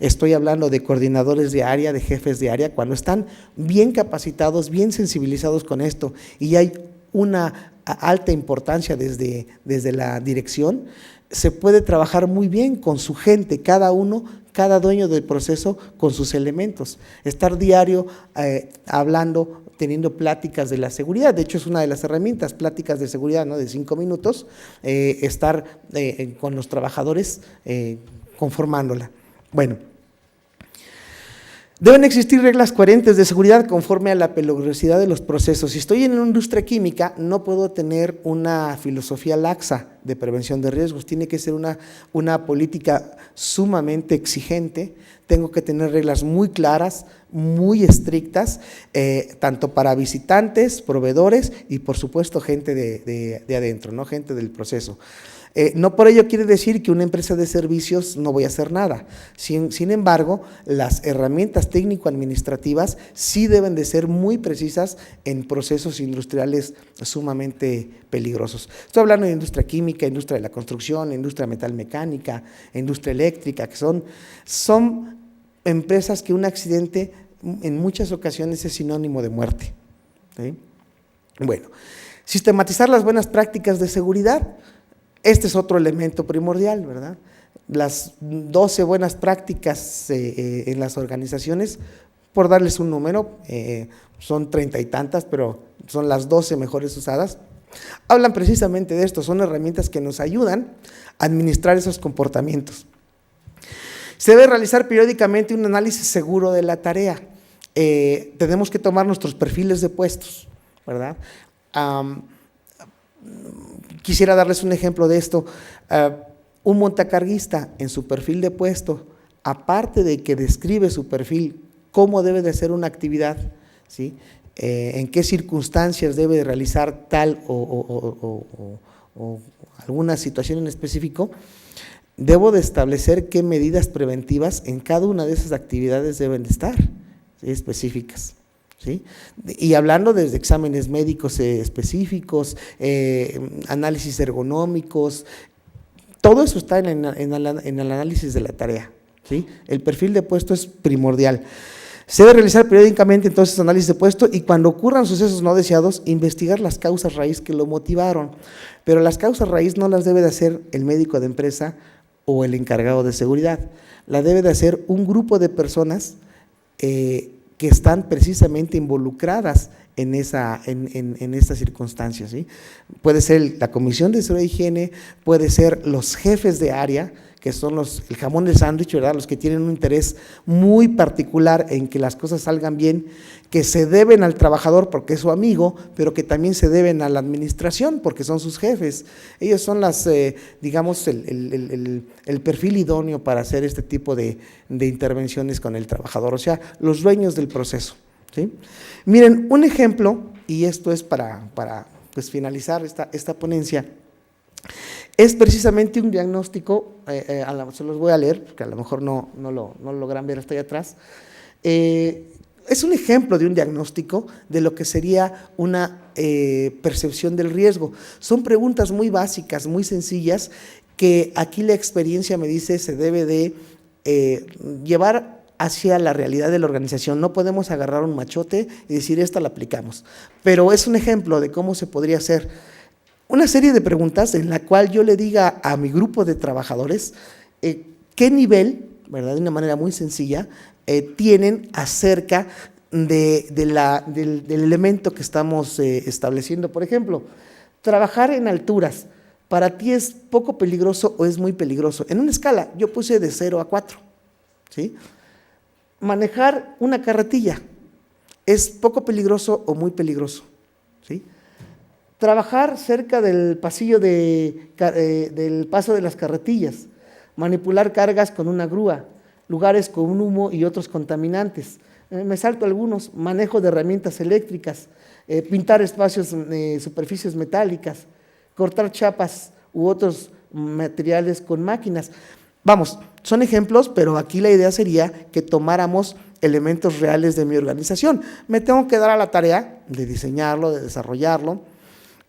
estoy hablando de coordinadores de área, de jefes de área, cuando están bien capacitados, bien sensibilizados con esto y hay una alta importancia desde la dirección, se puede trabajar muy bien con su gente, cada uno, cada dueño del proceso con sus elementos. Estar diario hablando, teniendo pláticas de la seguridad, de hecho es una de las herramientas, pláticas de seguridad, ¿no? De 5 minutos, estar con los trabajadores conformándola. Bueno, deben existir reglas coherentes de seguridad conforme a la peligrosidad de los procesos. Si estoy en una industria química, no puedo tener una filosofía laxa de prevención de riesgos, tiene que ser una política sumamente exigente, tengo que tener reglas muy claras, muy estrictas, tanto para visitantes, proveedores y por supuesto gente de adentro, ¿no? Gente del proceso. No por ello quiere decir que una empresa de servicios no voy a hacer nada. Sin embargo, las herramientas técnico-administrativas sí deben de ser muy precisas en procesos industriales sumamente peligrosos. Estoy hablando de industria química, industria de la construcción, industria metalmecánica, industria eléctrica, que son empresas que un accidente en muchas ocasiones es sinónimo de muerte, ¿sí? Bueno, sistematizar las buenas prácticas de seguridad. Este es otro elemento primordial, ¿verdad? Las 12 buenas prácticas en las organizaciones, por darles un número, son 30 y tantas, pero son las 12 mejores usadas, hablan precisamente de esto, son herramientas que nos ayudan a administrar esos comportamientos. Se debe realizar periódicamente un análisis seguro de la tarea. Tenemos que tomar nuestros perfiles de puestos, ¿verdad? Quisiera darles un ejemplo de esto. Un montacarguista en su perfil de puesto, aparte de que describe su perfil, cómo debe de hacer una actividad, ¿sí? En qué circunstancias debe de realizar tal o alguna situación en específico, debo de establecer qué medidas preventivas en cada una de esas actividades deben de estar, ¿sí? Específicas. ¿Sí? Y hablando desde exámenes médicos específicos, análisis ergonómicos, todo eso está en el análisis de la tarea, ¿sí? El perfil de puesto es primordial. Se debe realizar periódicamente entonces análisis de puesto y cuando ocurran sucesos no deseados, investigar las causas raíz que lo motivaron, pero las causas raíz no las debe de hacer el médico de empresa o el encargado de seguridad, la debe de hacer un grupo de personas que están precisamente involucradas en estas circunstancias, ¿sí? Puede ser la Comisión de Seguridad e Higiene, puede ser los jefes de área, que son el jamón de sándwich, ¿verdad? Los que tienen un interés muy particular en que las cosas salgan bien, que se deben al trabajador porque es su amigo, pero que también se deben a la administración porque son sus jefes. Ellos son digamos, el perfil idóneo para hacer este tipo de intervenciones con el trabajador, o sea, los dueños del proceso, ¿sí? Miren, un ejemplo, y esto es para pues, finalizar esta ponencia, es precisamente un diagnóstico, se los voy a leer, porque a lo mejor no lo logran ver hasta allá atrás. Es un ejemplo de un diagnóstico de lo que sería una percepción del riesgo. Son preguntas muy básicas, muy sencillas, que aquí la experiencia me dice se debe de llevar hacia la realidad de la organización. No podemos agarrar un machote y decir esta la aplicamos, pero es un ejemplo de cómo se podría hacer. Una serie de preguntas en la cual yo le diga a mi grupo de trabajadores qué nivel, ¿verdad? De una manera muy sencilla, tienen acerca del elemento que estamos estableciendo. Por ejemplo, trabajar en alturas, ¿para ti es poco peligroso o es muy peligroso? En una escala, yo puse de 0 a 4, ¿sí? Manejar una carretilla, ¿es poco peligroso o muy peligroso? ¿Sí? Trabajar cerca del pasillo del paso de las carretillas, manipular cargas con una grúa, lugares con un humo y otros contaminantes. Me salto algunos, manejo de herramientas eléctricas, pintar espacios, superficies metálicas, cortar chapas u otros materiales con máquinas. Vamos, son ejemplos, pero aquí la idea sería que tomáramos elementos reales de mi organización. Me tengo que dar a la tarea de diseñarlo, de desarrollarlo.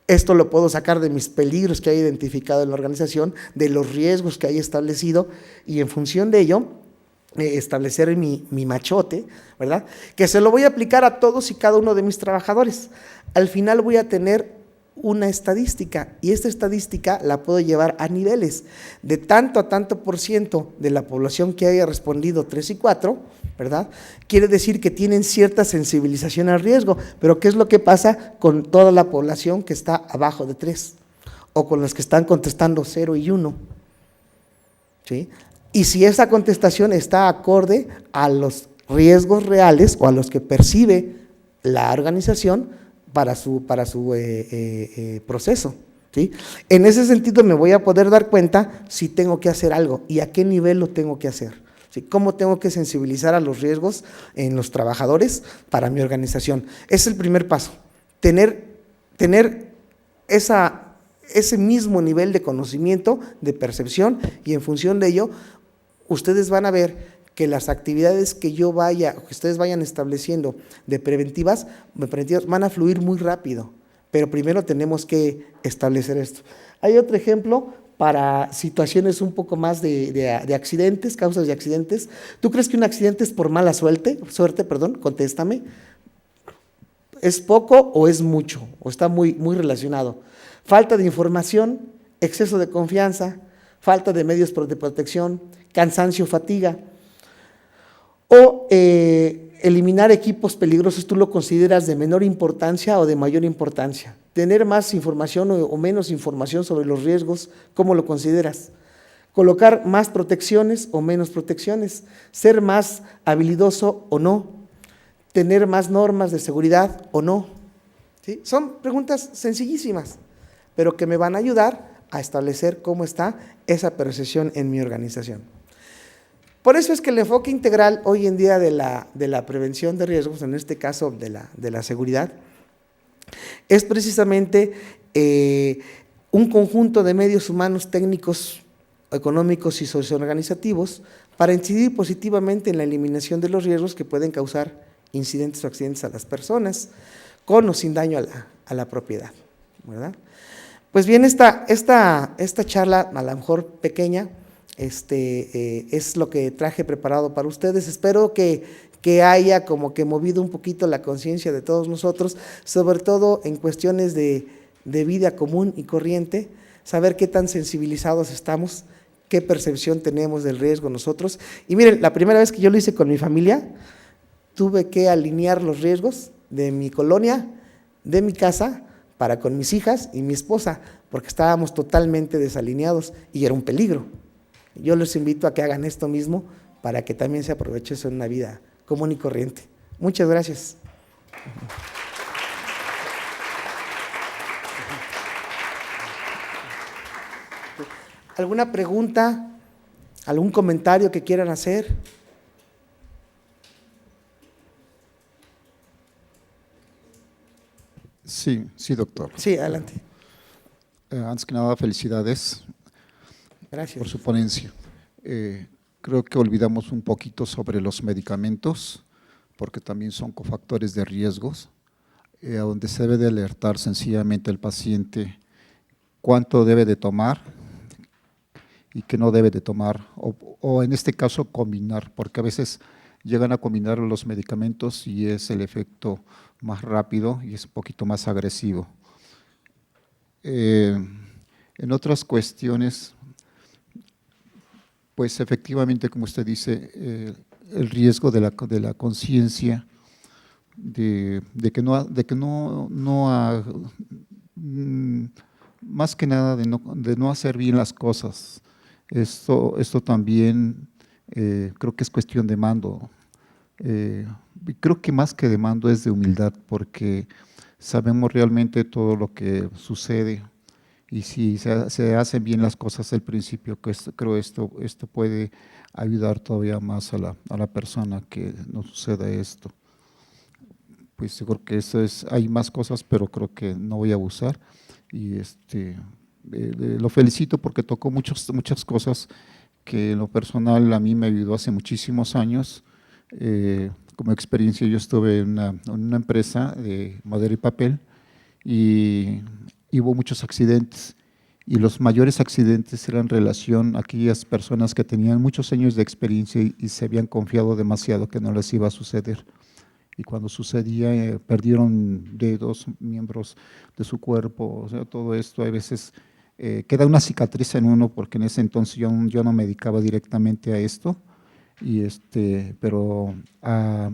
Esto lo puedo sacar de mis peligros que hay identificado en la organización, de los riesgos que hay establecido, y en función de ello, establecer mi machote, ¿verdad? Que se lo voy a aplicar a todos y cada uno de mis trabajadores. Al final voy a tener una estadística, y esta estadística la puedo llevar a niveles de tanto a tanto por ciento de la población que haya respondido 3 y 4, ¿verdad? Quiere decir que tienen cierta sensibilización al riesgo, pero ¿qué es lo que pasa con toda la población que está abajo de 3? O con los que están contestando 0 y 1, ¿sí? Y si esa contestación está acorde a los riesgos reales o a los que percibe la organización para su proceso, ¿sí? En ese sentido me voy a poder dar cuenta si tengo que hacer algo y a qué nivel lo tengo que hacer, ¿sí? Cómo tengo que sensibilizar a los riesgos en los trabajadores para mi organización. Es el primer paso, tener ese mismo nivel de conocimiento, de percepción, y en función de ello, ustedes van a ver que las actividades que ustedes vayan estableciendo de preventivas van a fluir muy rápido, pero primero tenemos que establecer esto. Hay otro ejemplo para situaciones un poco más de accidentes, causas de accidentes. ¿Tú crees que un accidente es por mala suerte? Contéstame. ¿Es poco o es mucho? ¿O está muy, muy relacionado? Falta de información, exceso de confianza, falta de medios de protección, cansancio, fatiga. O eliminar equipos peligrosos, ¿tú lo consideras de menor importancia o de mayor importancia? Tener más información o menos información sobre los riesgos, ¿cómo lo consideras? Colocar más protecciones o menos protecciones, ser más habilidoso o no, tener más normas de seguridad o no, ¿sí? Son preguntas sencillísimas, pero que me van a ayudar a establecer cómo está esa percepción en mi organización. Por eso es que el enfoque integral hoy en día de la prevención de riesgos, en este caso de la seguridad, es precisamente un conjunto de medios humanos, técnicos, económicos y socioorganizativos para incidir positivamente en la eliminación de los riesgos que pueden causar incidentes o accidentes a las personas, con o sin daño a la propiedad, ¿verdad? Pues bien, esta charla, a lo mejor pequeña, es lo que traje preparado para ustedes. Espero que haya como que movido un poquito la conciencia de todos nosotros, sobre todo en cuestiones de vida común y corriente, saber qué tan sensibilizados estamos, qué percepción tenemos del riesgo nosotros. Y miren, la primera vez que yo lo hice con mi familia, tuve que alinear los riesgos de mi colonia, de mi casa, para con mis hijas y mi esposa, porque estábamos totalmente desalineados y era un peligro. Yo les invito a que hagan esto mismo para que también se aproveche eso en una vida común y corriente. Muchas gracias. ¿Alguna pregunta? ¿Algún comentario que quieran hacer? Sí, doctor. Sí, adelante. Antes que nada, felicidades. Gracias. Por su ponencia. Creo que olvidamos un poquito sobre los medicamentos, porque también son cofactores de riesgos, a donde se debe de alertar sencillamente al paciente cuánto debe de tomar y qué no debe de tomar, o en este caso combinar, porque a veces llegan a combinar los medicamentos y es el efecto más rápido y es un poquito más agresivo. En otras cuestiones, pues efectivamente, como usted dice, el riesgo de la conciencia, de que más que nada de no hacer bien las cosas. Esto también creo que es cuestión de mando. Creo que más que de mando es de humildad, porque sabemos realmente todo lo que sucede. Y si se hacen bien las cosas al principio, creo esto puede ayudar todavía más a la persona que no suceda esto. Pues yo creo que hay más cosas, pero creo que no voy a abusar. Y lo felicito porque tocó muchas cosas que en lo personal a mí me ayudó hace muchísimos años. Como experiencia, yo estuve en una empresa de madera y papel y hubo muchos accidentes. Y los mayores accidentes eran en relación a aquellas personas que tenían muchos años de experiencia y se habían confiado demasiado que no les iba a suceder. Y cuando sucedía, perdieron dedos, miembros de su cuerpo, o sea, todo esto a veces queda una cicatriz en uno, porque en ese entonces yo no me dedicaba directamente a esto, pero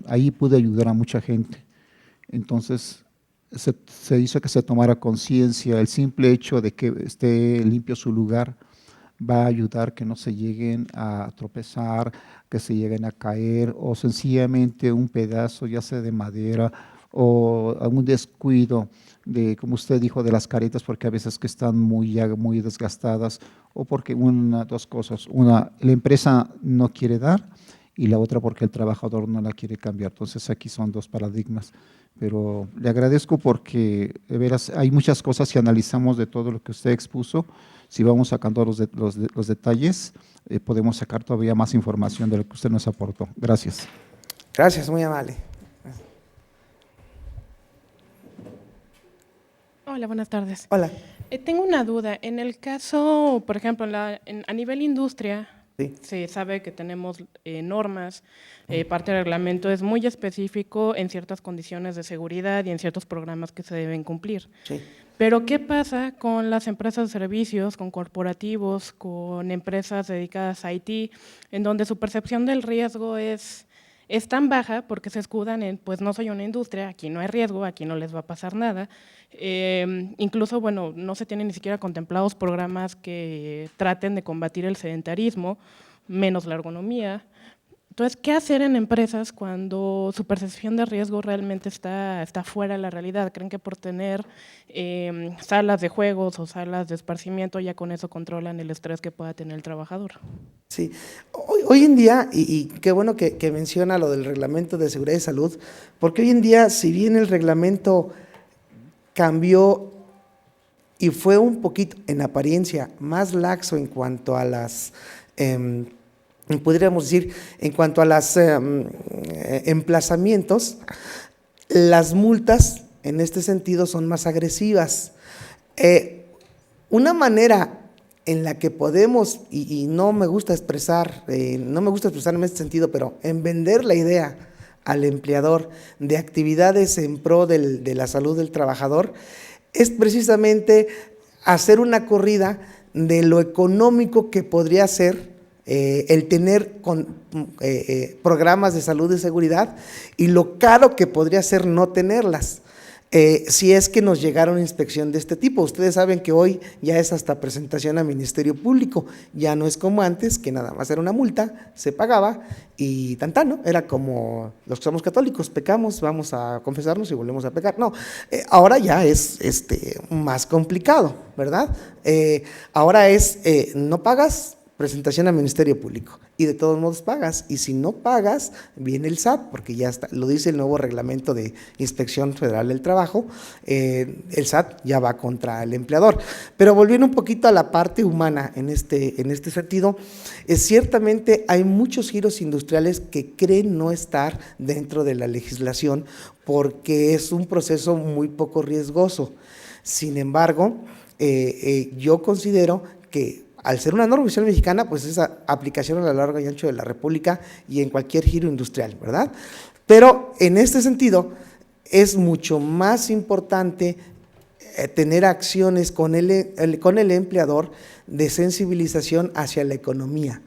ahí pude ayudar a mucha gente. Entonces, se hizo que se tomara conciencia. El simple hecho de que esté limpio su lugar va a ayudar que no se lleguen a tropezar, que se lleguen a caer, o sencillamente un pedazo, ya sea de madera, o algún descuido de, como usted dijo, de las caretas, porque a veces que están ya muy desgastadas, o porque dos cosas: una, la empresa no quiere dar, y la otra porque el trabajador no la quiere cambiar. Entonces aquí son dos paradigmas. Pero le agradezco porque, de veras, hay muchas cosas si analizamos de todo lo que usted expuso. Si vamos sacando los detalles, podemos sacar todavía más información de lo que usted nos aportó. Gracias. Gracias, muy amable. Hola, buenas tardes. Hola. Tengo una duda. En el caso, por ejemplo, a nivel industria, Sí. se sabe que tenemos normas, parte del reglamento es muy específico en ciertas condiciones de seguridad y en ciertos programas que se deben cumplir. Sí. Pero, ¿qué pasa con las empresas de servicios, con corporativos, con empresas dedicadas a IT, en donde su percepción del riesgo es tan baja porque se escudan en, pues no soy una industria, aquí no hay riesgo, aquí no les va a pasar nada? Incluso, bueno, no se tienen ni siquiera contemplados programas que traten de combatir el sedentarismo, menos la ergonomía. Entonces, ¿qué hacer en empresas cuando su percepción de riesgo realmente está fuera de la realidad? ¿Creen que por tener salas de juegos o salas de esparcimiento ya con eso controlan el estrés que pueda tener el trabajador? Sí, hoy en día, y qué bueno que menciona lo del reglamento de seguridad y salud, porque hoy en día, si bien el reglamento cambió y fue un poquito, en apariencia, más laxo en cuanto a las, podríamos decir, en cuanto a los emplazamientos, las multas en este sentido son más agresivas. Una manera en la que podemos, y no me gusta expresar, en este sentido, pero en vender la idea al empleador de actividades en pro de la salud del trabajador, es precisamente hacer una corrida de lo económico que podría ser el tener programas de salud y seguridad, y lo caro que podría ser no tenerlas. Si es que nos llegara una inspección de este tipo. Ustedes saben que hoy ya es hasta presentación al Ministerio Público, ya no es como antes, que nada más era una multa, se pagaba y tan, ¿no? Era como los que somos católicos, pecamos, vamos a confesarnos y volvemos a pecar. No, ahora ya es más complicado, ¿verdad? Ahora es, no pagas, presentación al Ministerio Público, y de todos modos pagas, y si no pagas, viene el SAT, porque ya está, lo dice el nuevo reglamento de Inspección Federal del Trabajo, el SAT ya va contra el empleador. Pero volviendo un poquito a la parte humana en este sentido, ciertamente hay muchos giros industriales que creen no estar dentro de la legislación porque es un proceso muy poco riesgoso. Sin embargo, yo considero que al ser una norma oficial mexicana, pues es aplicación a lo largo y ancho de la República y en cualquier giro industrial, ¿verdad? Pero en este sentido es mucho más importante tener acciones con el empleador de sensibilización hacia la economía.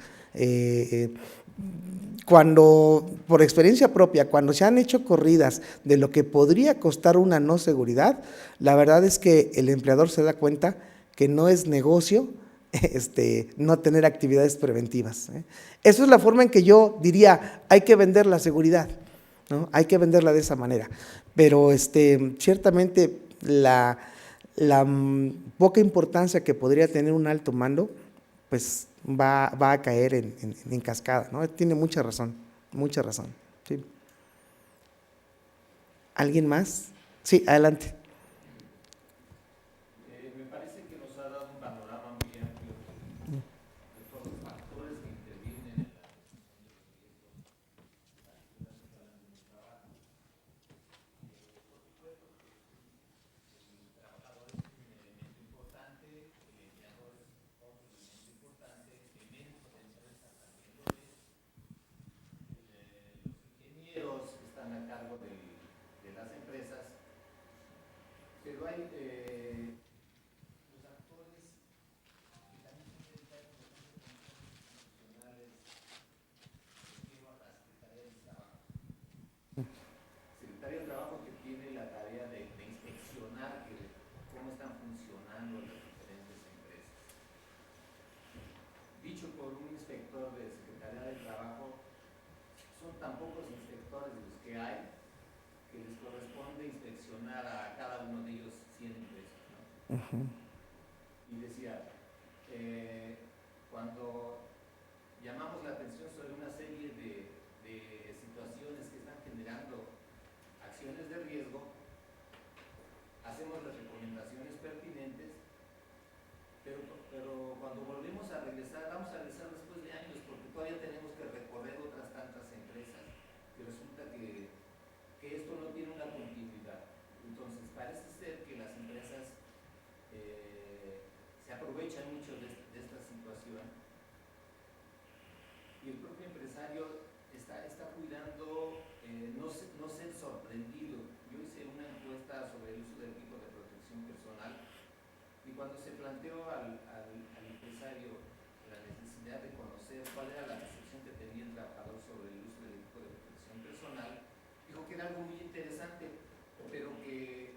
Cuando, por experiencia propia, cuando se han hecho corridas de lo que podría costar una no seguridad, la verdad es que el empleador se da cuenta que no es negocio no tener actividades preventivas. Eso es la forma en que yo diría, hay que vender la seguridad, ¿no? Hay que venderla de esa manera. Pero ciertamente la poca importancia que podría tener un alto mando, pues va a caer en cascada, ¿no? Tiene mucha razón, ¿sí? ¿Alguien más? Sí, adelante. Me parece que nos ha dado un panorama muy amplio de todos los factores que cargo de las empresas, pero hay los actores que también son necesarios profesionales que llevan la Secretaría del Trabajo. Secretaría del Trabajo que tiene la tarea de inspeccionar cómo están funcionando las diferentes empresas. Dicho por un inspector de Secretaría del Trabajo, son tan pocos inspectores los que hay que les corresponde inspeccionar a cada uno de ellos 100 empresas, ¿no? Y decía, cuando llamamos la atención sobre una serie de situaciones que están generando acciones de riesgo, hacemos las recomendaciones pertinentes, pero cuando volvemos a regresar, vamos a regresar después de años, porque todavía tenemos que recorrer otras tantas empresas, y resulta que esto no tiene una continuidad. Entonces parece ser que las empresas se aprovechan mucho de esta situación, y el propio empresario está cuidando no ser sorprendido. Yo hice una encuesta sobre el uso del equipo de protección personal, y cuando se planteó al empresario la necesidad de conocer cuál era la percepción que tenía el trabajador sobre el uso del equipo de protección personal, dijo que era algo muy interesante, pero que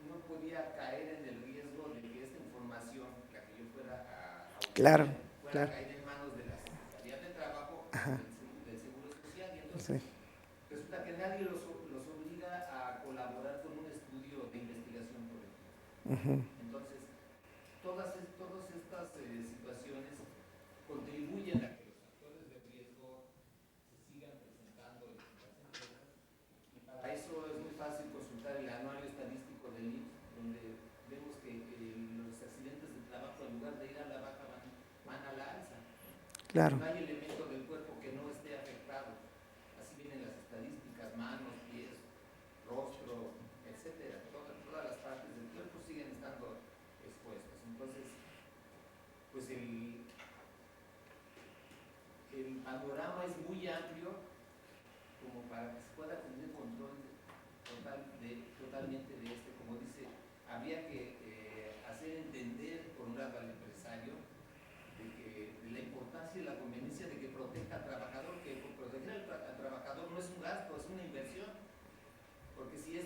no podía caer en el riesgo de que esta información, la que yo fuera a Claro, fuera claro. a caer en manos de la Secretaría de Trabajo, Ajá. del Seguro Social, y entonces resulta que nadie los obliga a colaborar con un estudio de investigación, por ejemplo. Entonces, todas estas situaciones contribuyen a que los factores de riesgo se sigan presentando en las empresas, y para eso es muy fácil consultar el anuario estadístico del IMSS, donde vemos que los accidentes de trabajo, en lugar de ir a la baja, van a la alza. Claro. No hay elemento del cuerpo que no esté afectado. Así vienen las estadísticas: manos, pies, rostro, etcétera. Todas las partes del cuerpo siguen estando expuestas. Entonces, pues el panorama es muy amplio como para que se pueda tener control totalmente de esto. Como dice, habría que hacer entender por un lado al empresario de la importancia y la conveniencia de que proteja al trabajador, que proteger al trabajador no es un gasto, es una inversión, porque si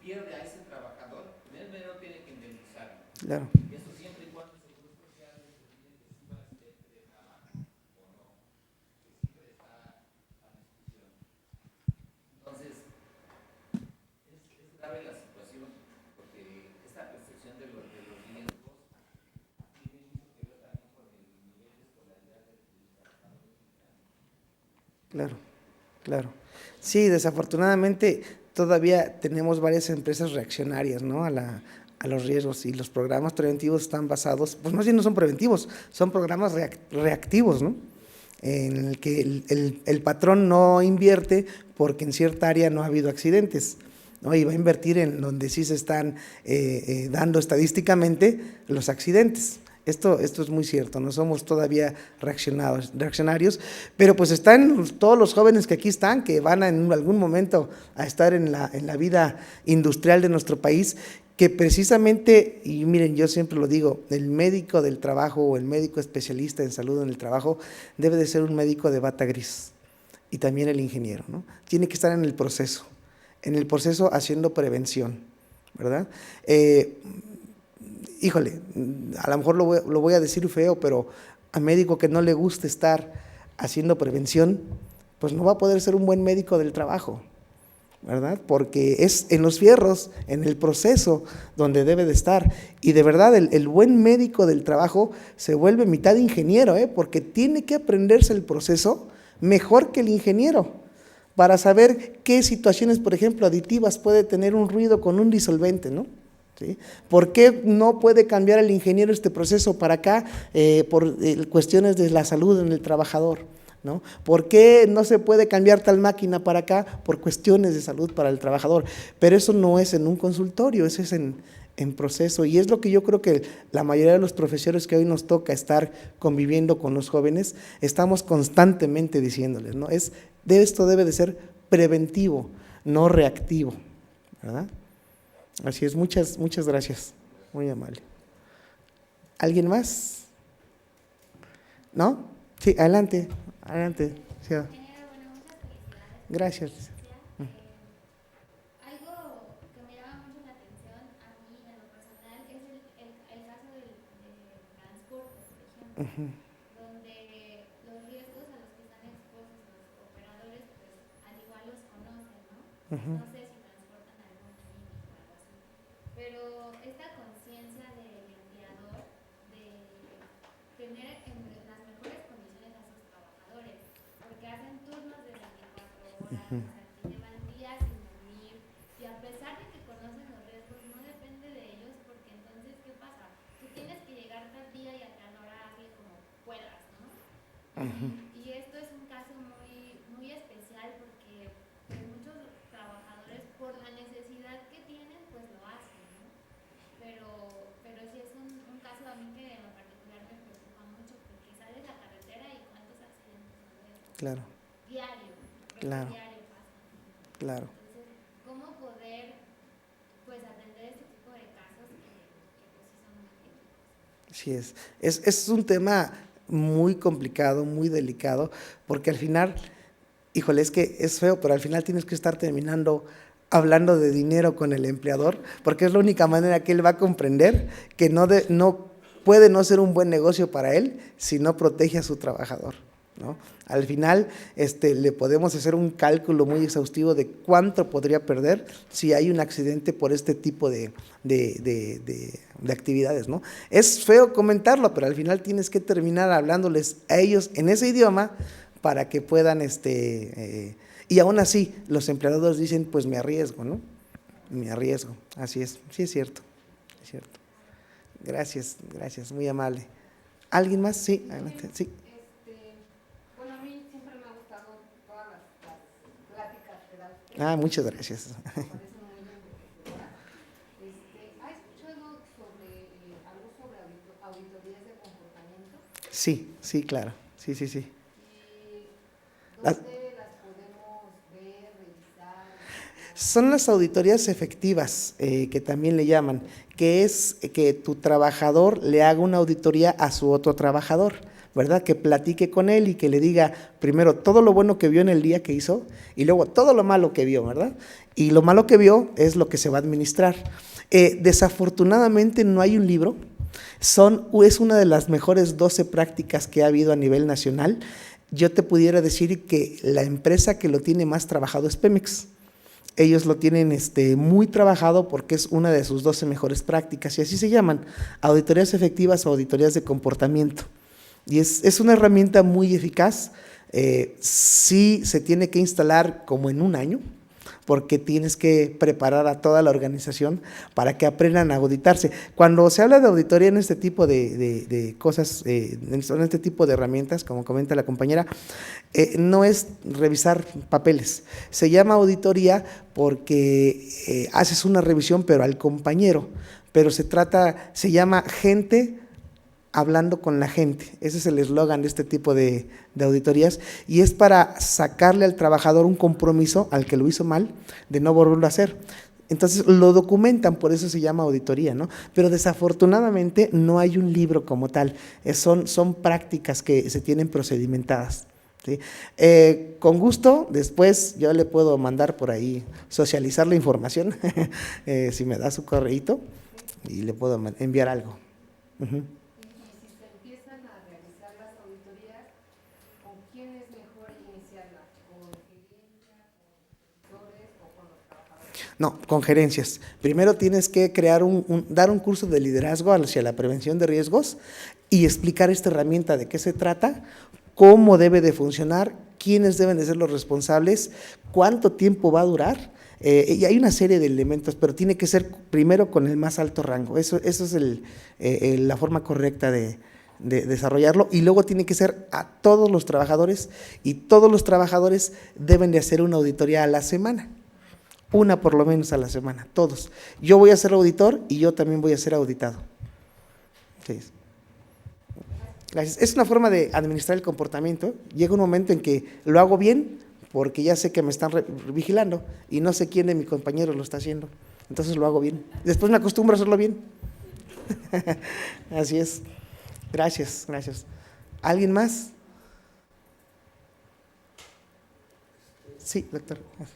pierde a ese trabajador, primero tiene que indemnizarlo. Claro. Y eso siempre y cuando el Seguro Social decida si va a accidente de trabajo o no, que siempre está a discusión. Entonces, es grave la situación, porque esta percepción de los riesgos tiene mucho que ver también con el nivel de escolaridad de los trabajadores mexicanos. Claro, claro. Sí, desafortunadamente todavía tenemos varias empresas reaccionarias, ¿no?, a los riesgos, y los programas preventivos están basados, pues más bien no son preventivos, son programas reactivos, ¿no?, en el que el patrón no invierte porque en cierta área no ha habido accidentes, ¿no?, y va a invertir en donde sí se están dando estadísticamente los accidentes. Esto es muy cierto, no somos todavía reaccionarios, pero pues están todos los jóvenes que aquí están, que van en algún momento a estar en la vida industrial de nuestro país, que precisamente, y miren, yo siempre lo digo, el médico del trabajo o el médico especialista en salud en el trabajo debe de ser un médico de bata gris, y también el ingeniero, ¿no? Tiene que estar en el proceso haciendo prevención, ¿verdad? Híjole, a lo mejor lo voy a decir feo, pero a médico que no le guste estar haciendo prevención, pues no va a poder ser un buen médico del trabajo, ¿verdad? Porque es en los fierros, en el proceso donde debe de estar. Y de verdad, el buen médico del trabajo se vuelve mitad ingeniero, porque tiene que aprenderse el proceso mejor que el ingeniero, para saber qué situaciones, por ejemplo, aditivas puede tener un ruido con un disolvente, ¿no? ¿Sí? ¿Por qué no puede cambiar el ingeniero este proceso para acá por cuestiones de la salud en el trabajador, ¿no? ¿Por qué no se puede cambiar tal máquina para acá por cuestiones de salud para el trabajador? Pero eso no es en un consultorio, eso es en proceso, y es lo que yo creo que la mayoría de los profesores que hoy nos toca estar conviviendo con los jóvenes, estamos constantemente diciéndoles, ¿no? Esto debe de ser preventivo, no reactivo, ¿verdad? Así es, muchas gracias, muy amable. ¿Alguien más? ¿No? Sí, adelante, adelante. Sí. Gracias. Algo que me llama mucho la atención a mí en lo personal es el caso del transporte, por ejemplo, donde los riesgos a los que están expuestos los operadores, pues al igual los conocen, ¿no? No sé si transportan algún químico o algo así, pero esta conciencia del empleador de tener en las mejores condiciones a sus trabajadores, porque hacen turnos de 24 horas, o sea, que llevan días sin dormir, y a pesar de que conocen los riesgos, no depende de ellos, porque entonces, ¿qué pasa? Tú tienes que llegar tal día y a tal hora hazle como puedas, ¿no? Y esto es un caso muy especial porque pues, muchos trabajadores, por la necesidad que tienen, pues lo hacen, ¿no? Pero sí es un caso a mí que en particular me preocupa mucho, porque sales a la carretera y cuántos accidentes no ves. Claro, Diario, Claro. diario pasa. claro. Entonces, ¿cómo poder pues atender este tipo de casos que pues sí son muy críticos? Sí es un tema muy complicado, muy delicado, porque al final, híjole, es que es feo, pero al final tienes que estar terminando hablando de dinero con el empleador, porque es la única manera que él va a comprender que no puede no ser un buen negocio para él si no protege a su trabajador, ¿no? Al final le podemos hacer un cálculo muy exhaustivo de cuánto podría perder si hay un accidente por este tipo de actividades, ¿no? Es feo comentarlo, pero al final tienes que terminar hablándoles a ellos en ese idioma para que puedan, y aún así los empleadores dicen, pues me arriesgo, ¿no? Me arriesgo, así es, sí es cierto, es cierto. Gracias, muy amable. ¿Alguien más? Sí, adelante, sí. Bueno, a mí siempre me ha gustado todas las pláticas que da usted. Muchas gracias. Me parece muy enriquecedora. ¿Ha escuchado algo sobre auditorías de comportamiento? Sí, claro, sí. ¿Y Las- dónde las podemos ver, revisar? Son las auditorías efectivas, que también le llaman, que es que tu trabajador le haga una auditoría a su otro trabajador, ¿verdad? Que platique con él y que le diga primero todo lo bueno que vio en el día que hizo y luego todo lo malo que vio, ¿verdad? Y lo malo que vio es lo que se va a administrar. Desafortunadamente no hay un libro, es una de las mejores 12 prácticas que ha habido a nivel nacional. Yo te pudiera decir que la empresa que lo tiene más trabajado es Pemex. Ellos lo tienen muy trabajado porque es una de sus 12 mejores prácticas y así se llaman, auditorías efectivas o auditorías de comportamiento. Y es una herramienta muy eficaz, sí se tiene que instalar como en un año, porque tienes que preparar a toda la organización para que aprendan a auditarse. Cuando se habla de auditoría en este tipo de cosas, en este tipo de herramientas, como comenta la compañera, no es revisar papeles. Se llama auditoría porque haces una revisión, pero al compañero, pero se llama gente hablando con la gente. Ese es el eslogan de este tipo de auditorías y es para sacarle al trabajador un compromiso al que lo hizo mal de no volverlo a hacer. Entonces lo documentan, por eso se llama auditoría, ¿no? Pero desafortunadamente no hay un libro como tal, son prácticas que se tienen procedimentadas, ¿sí? Con gusto, después yo le puedo mandar por ahí, socializar la información, si me da su correíto y le puedo enviar algo. Uh-huh. No, con gerencias. Primero tienes que crear dar un curso de liderazgo hacia la prevención de riesgos y explicar esta herramienta, de qué se trata, cómo debe de funcionar, quiénes deben de ser los responsables, cuánto tiempo va a durar. Y hay una serie de elementos, pero tiene que ser primero con el más alto rango. Eso es la forma correcta de desarrollarlo, y luego tiene que ser a todos los trabajadores, y todos los trabajadores deben de hacer una auditoría a la semana. Una por lo menos a la semana, todos. Yo voy a ser auditor y yo también voy a ser auditado. Sí. Gracias. Es una forma de administrar el comportamiento. Llega un momento en que lo hago bien porque ya sé que me están vigilando y no sé quién de mis compañeros lo está haciendo. Entonces lo hago bien. Después me acostumbro a hacerlo bien. Así es. Gracias, gracias. ¿Alguien más? Sí, doctor. A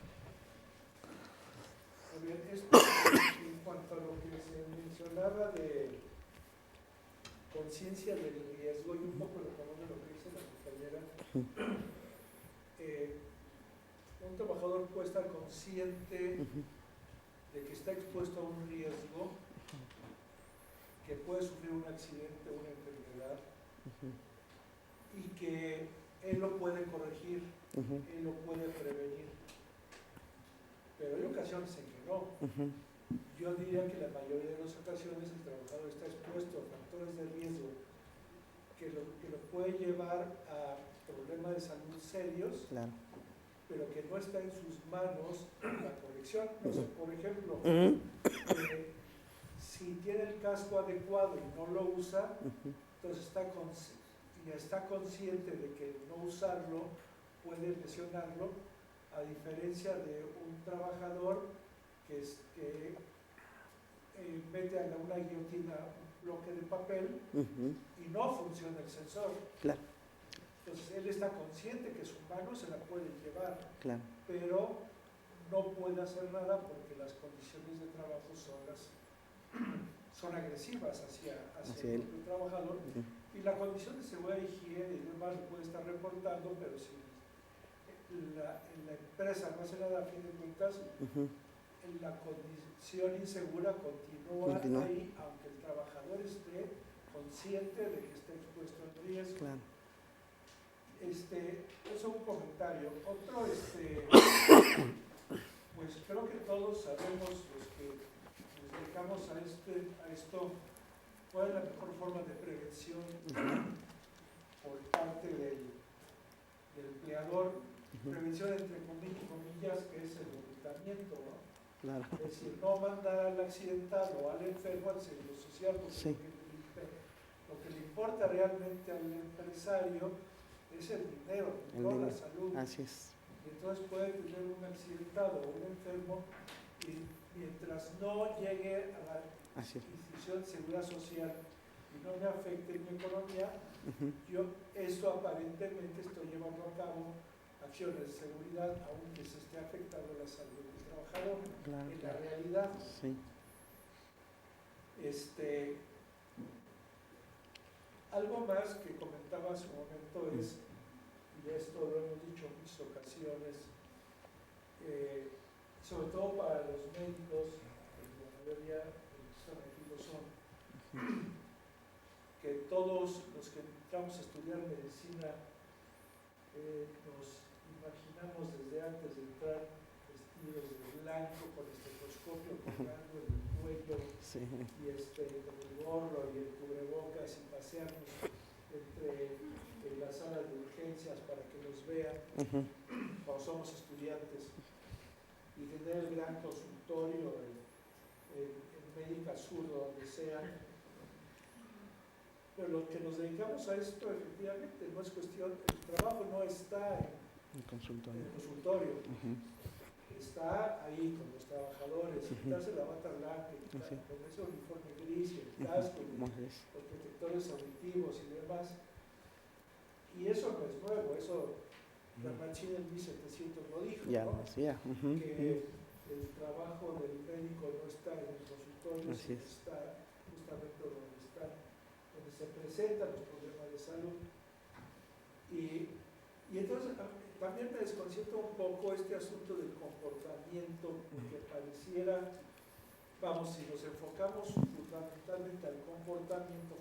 ver, esto en cuanto a lo que se mencionaba de conciencia del riesgo y un poco de lo que dice la compañera, un trabajador puede estar consciente de que está expuesto a un riesgo, que puede sufrir un accidente o una enfermedad, y que él lo puede corregir, él lo puede prevenir. Pero hay ocasiones en que no. Yo diría que la mayoría de las ocasiones el trabajador está expuesto a factores de riesgo que lo puede llevar a problemas de salud serios, Claro. pero que no está en sus manos la corrección. O sea, por ejemplo, si tiene el casco adecuado y no lo usa, entonces está consciente de que no usarlo puede lesionarlo, a diferencia de un trabajador que mete a una guillotina un bloque de papel y no funciona el sensor. Claro. Entonces él está consciente que su mano se la puede llevar, Claro. pero no puede hacer nada porque las condiciones de trabajo son agresivas hacia el propio trabajador, y la condición de seguridad, higiene y demás lo puede estar reportando, pero si la empresa no hace nada, a fin de cuentas, la condición insegura continúa ahí, aunque el trabajador esté consciente de que está expuesto al riesgo. Claro. Eso es un comentario. Otro, pues creo que todos sabemos, los que nos dedicamos a esto, cuál es la mejor forma de prevención por parte del empleador. Prevención entre comillas, que es el ocultamiento, ¿no? Claro. Es decir, no mandar al accidentado o al enfermo al seguro social, porque lo que le importa realmente al empresario es el dinero, no la salud. Así es. Entonces puede tener un accidentado o un enfermo, y mientras no llegue a la institución de seguridad social y no me afecte en mi economía, yo esto aparentemente estoy llevando a cabo acciones de seguridad, aunque se esté afectando la salud del trabajador. Claro, en la realidad. Sí. Algo más que comentaba hace un momento es, y esto lo hemos dicho en muchas ocasiones, sobre todo para los médicos, la mayoría de los que están aquí lo son, que todos los que entramos a estudiar medicina nos imaginamos desde antes de entrar vestidos de blanco, con estetoscopio colgando en el cuello, y con el gorro y el cubrebocas, y pasearnos entre las salas de urgencias para que nos vean cuando somos estudiantes, y tener el gran consultorio en Médica Sur, donde sea. Pero los que nos dedicamos a esto, efectivamente, no es cuestión, el trabajo no está en el consultorio, está ahí con los trabajadores, quitarse la bata blanca, con ese uniforme gris, y el casco, los protectores auditivos y demás. Y eso no es nuevo, eso Rammachin en 1700 lo dijo, ¿no? Que el trabajo del médico no está en el consultorio, sino está justamente donde se presentan los problemas de salud. Y entonces también me desconcierta un poco este asunto del comportamiento, porque pareciera, vamos, si nos enfocamos fundamentalmente al comportamiento,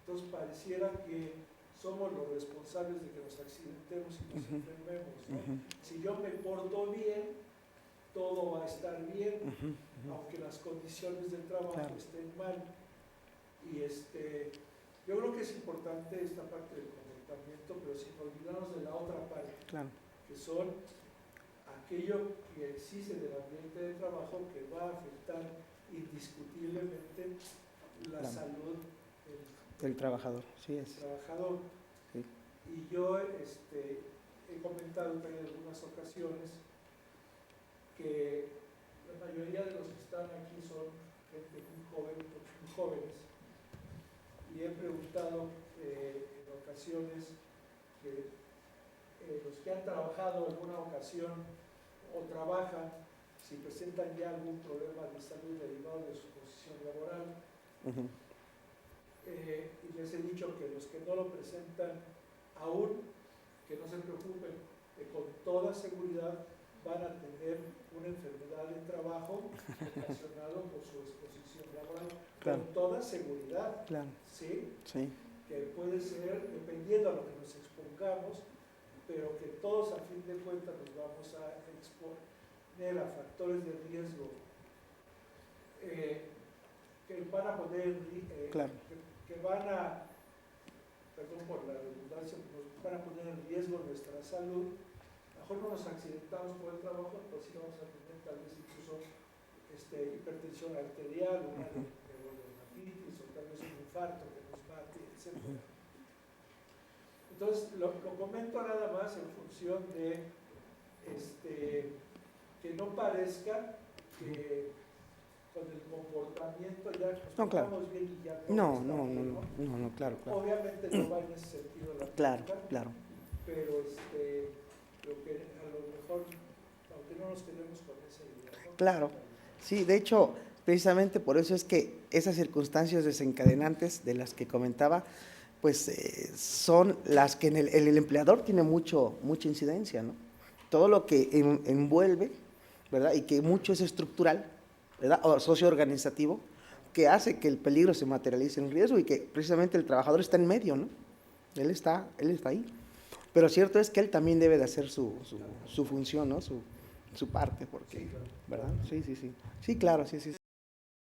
entonces pareciera que somos los responsables de que nos accidentemos y nos enfermemos, ¿no? Si yo me porto bien, todo va a estar bien, aunque las condiciones del trabajo estén mal. Y yo creo que es importante esta parte del comportamiento, pero sin olvidarnos de la otra parte, que son aquello que existe del ambiente de trabajo, que va a afectar indiscutiblemente la salud del trabajador. trabajador. Y yo he comentado también en algunas ocasiones que la mayoría de los que están aquí son gente muy joven, muy jóvenes, y he preguntado en ocasiones que los que han trabajado en alguna ocasión o trabajan, si presentan ya algún problema de salud derivado de su posición laboral. Y les he dicho que los que no lo presentan aún, que no se preocupen, que con toda seguridad van a tener una enfermedad de trabajo ocasionado por su exposición laboral. Claro. Con toda seguridad, Claro. ¿sí? Sí. Que puede ser, dependiendo a lo que nos expongamos, pero que todos a fin de cuentas nos vamos a exponer a factores de riesgo que van a poner, Claro. que van a, perdón por la redundancia, nos van a poner en riesgo nuestra salud. A lo mejor no nos accidentamos por el trabajo, pero sí vamos a tener tal vez incluso hipertensión arterial, una neurodermatitis o tal vez un infarto que nos mate, etc. Entonces, lo comento nada más en función de que no parezca que con el comportamiento ya nos portamos bien y ya todo está bien, ¿no? Claro. Obviamente no va en ese sentido la Claro, crítica, claro. pero lo que a lo mejor, aunque no nos quedemos con esa idea, ¿no? Claro. Sí, de hecho, precisamente por eso es que esas circunstancias desencadenantes de las que comentaba, pues son las que en el empleador tiene mucha incidencia, ¿no? Todo lo que envuelve, ¿verdad? Y que mucho es estructural, ¿verdad? O socioorganizativo, que hace que el peligro se materialice en riesgo y que precisamente el trabajador está en medio, ¿no? Él está ahí. Pero cierto es que él también debe de hacer su función, ¿no? Su parte, porque, Sí, claro. ¿verdad? Sí. Sí, claro, sí.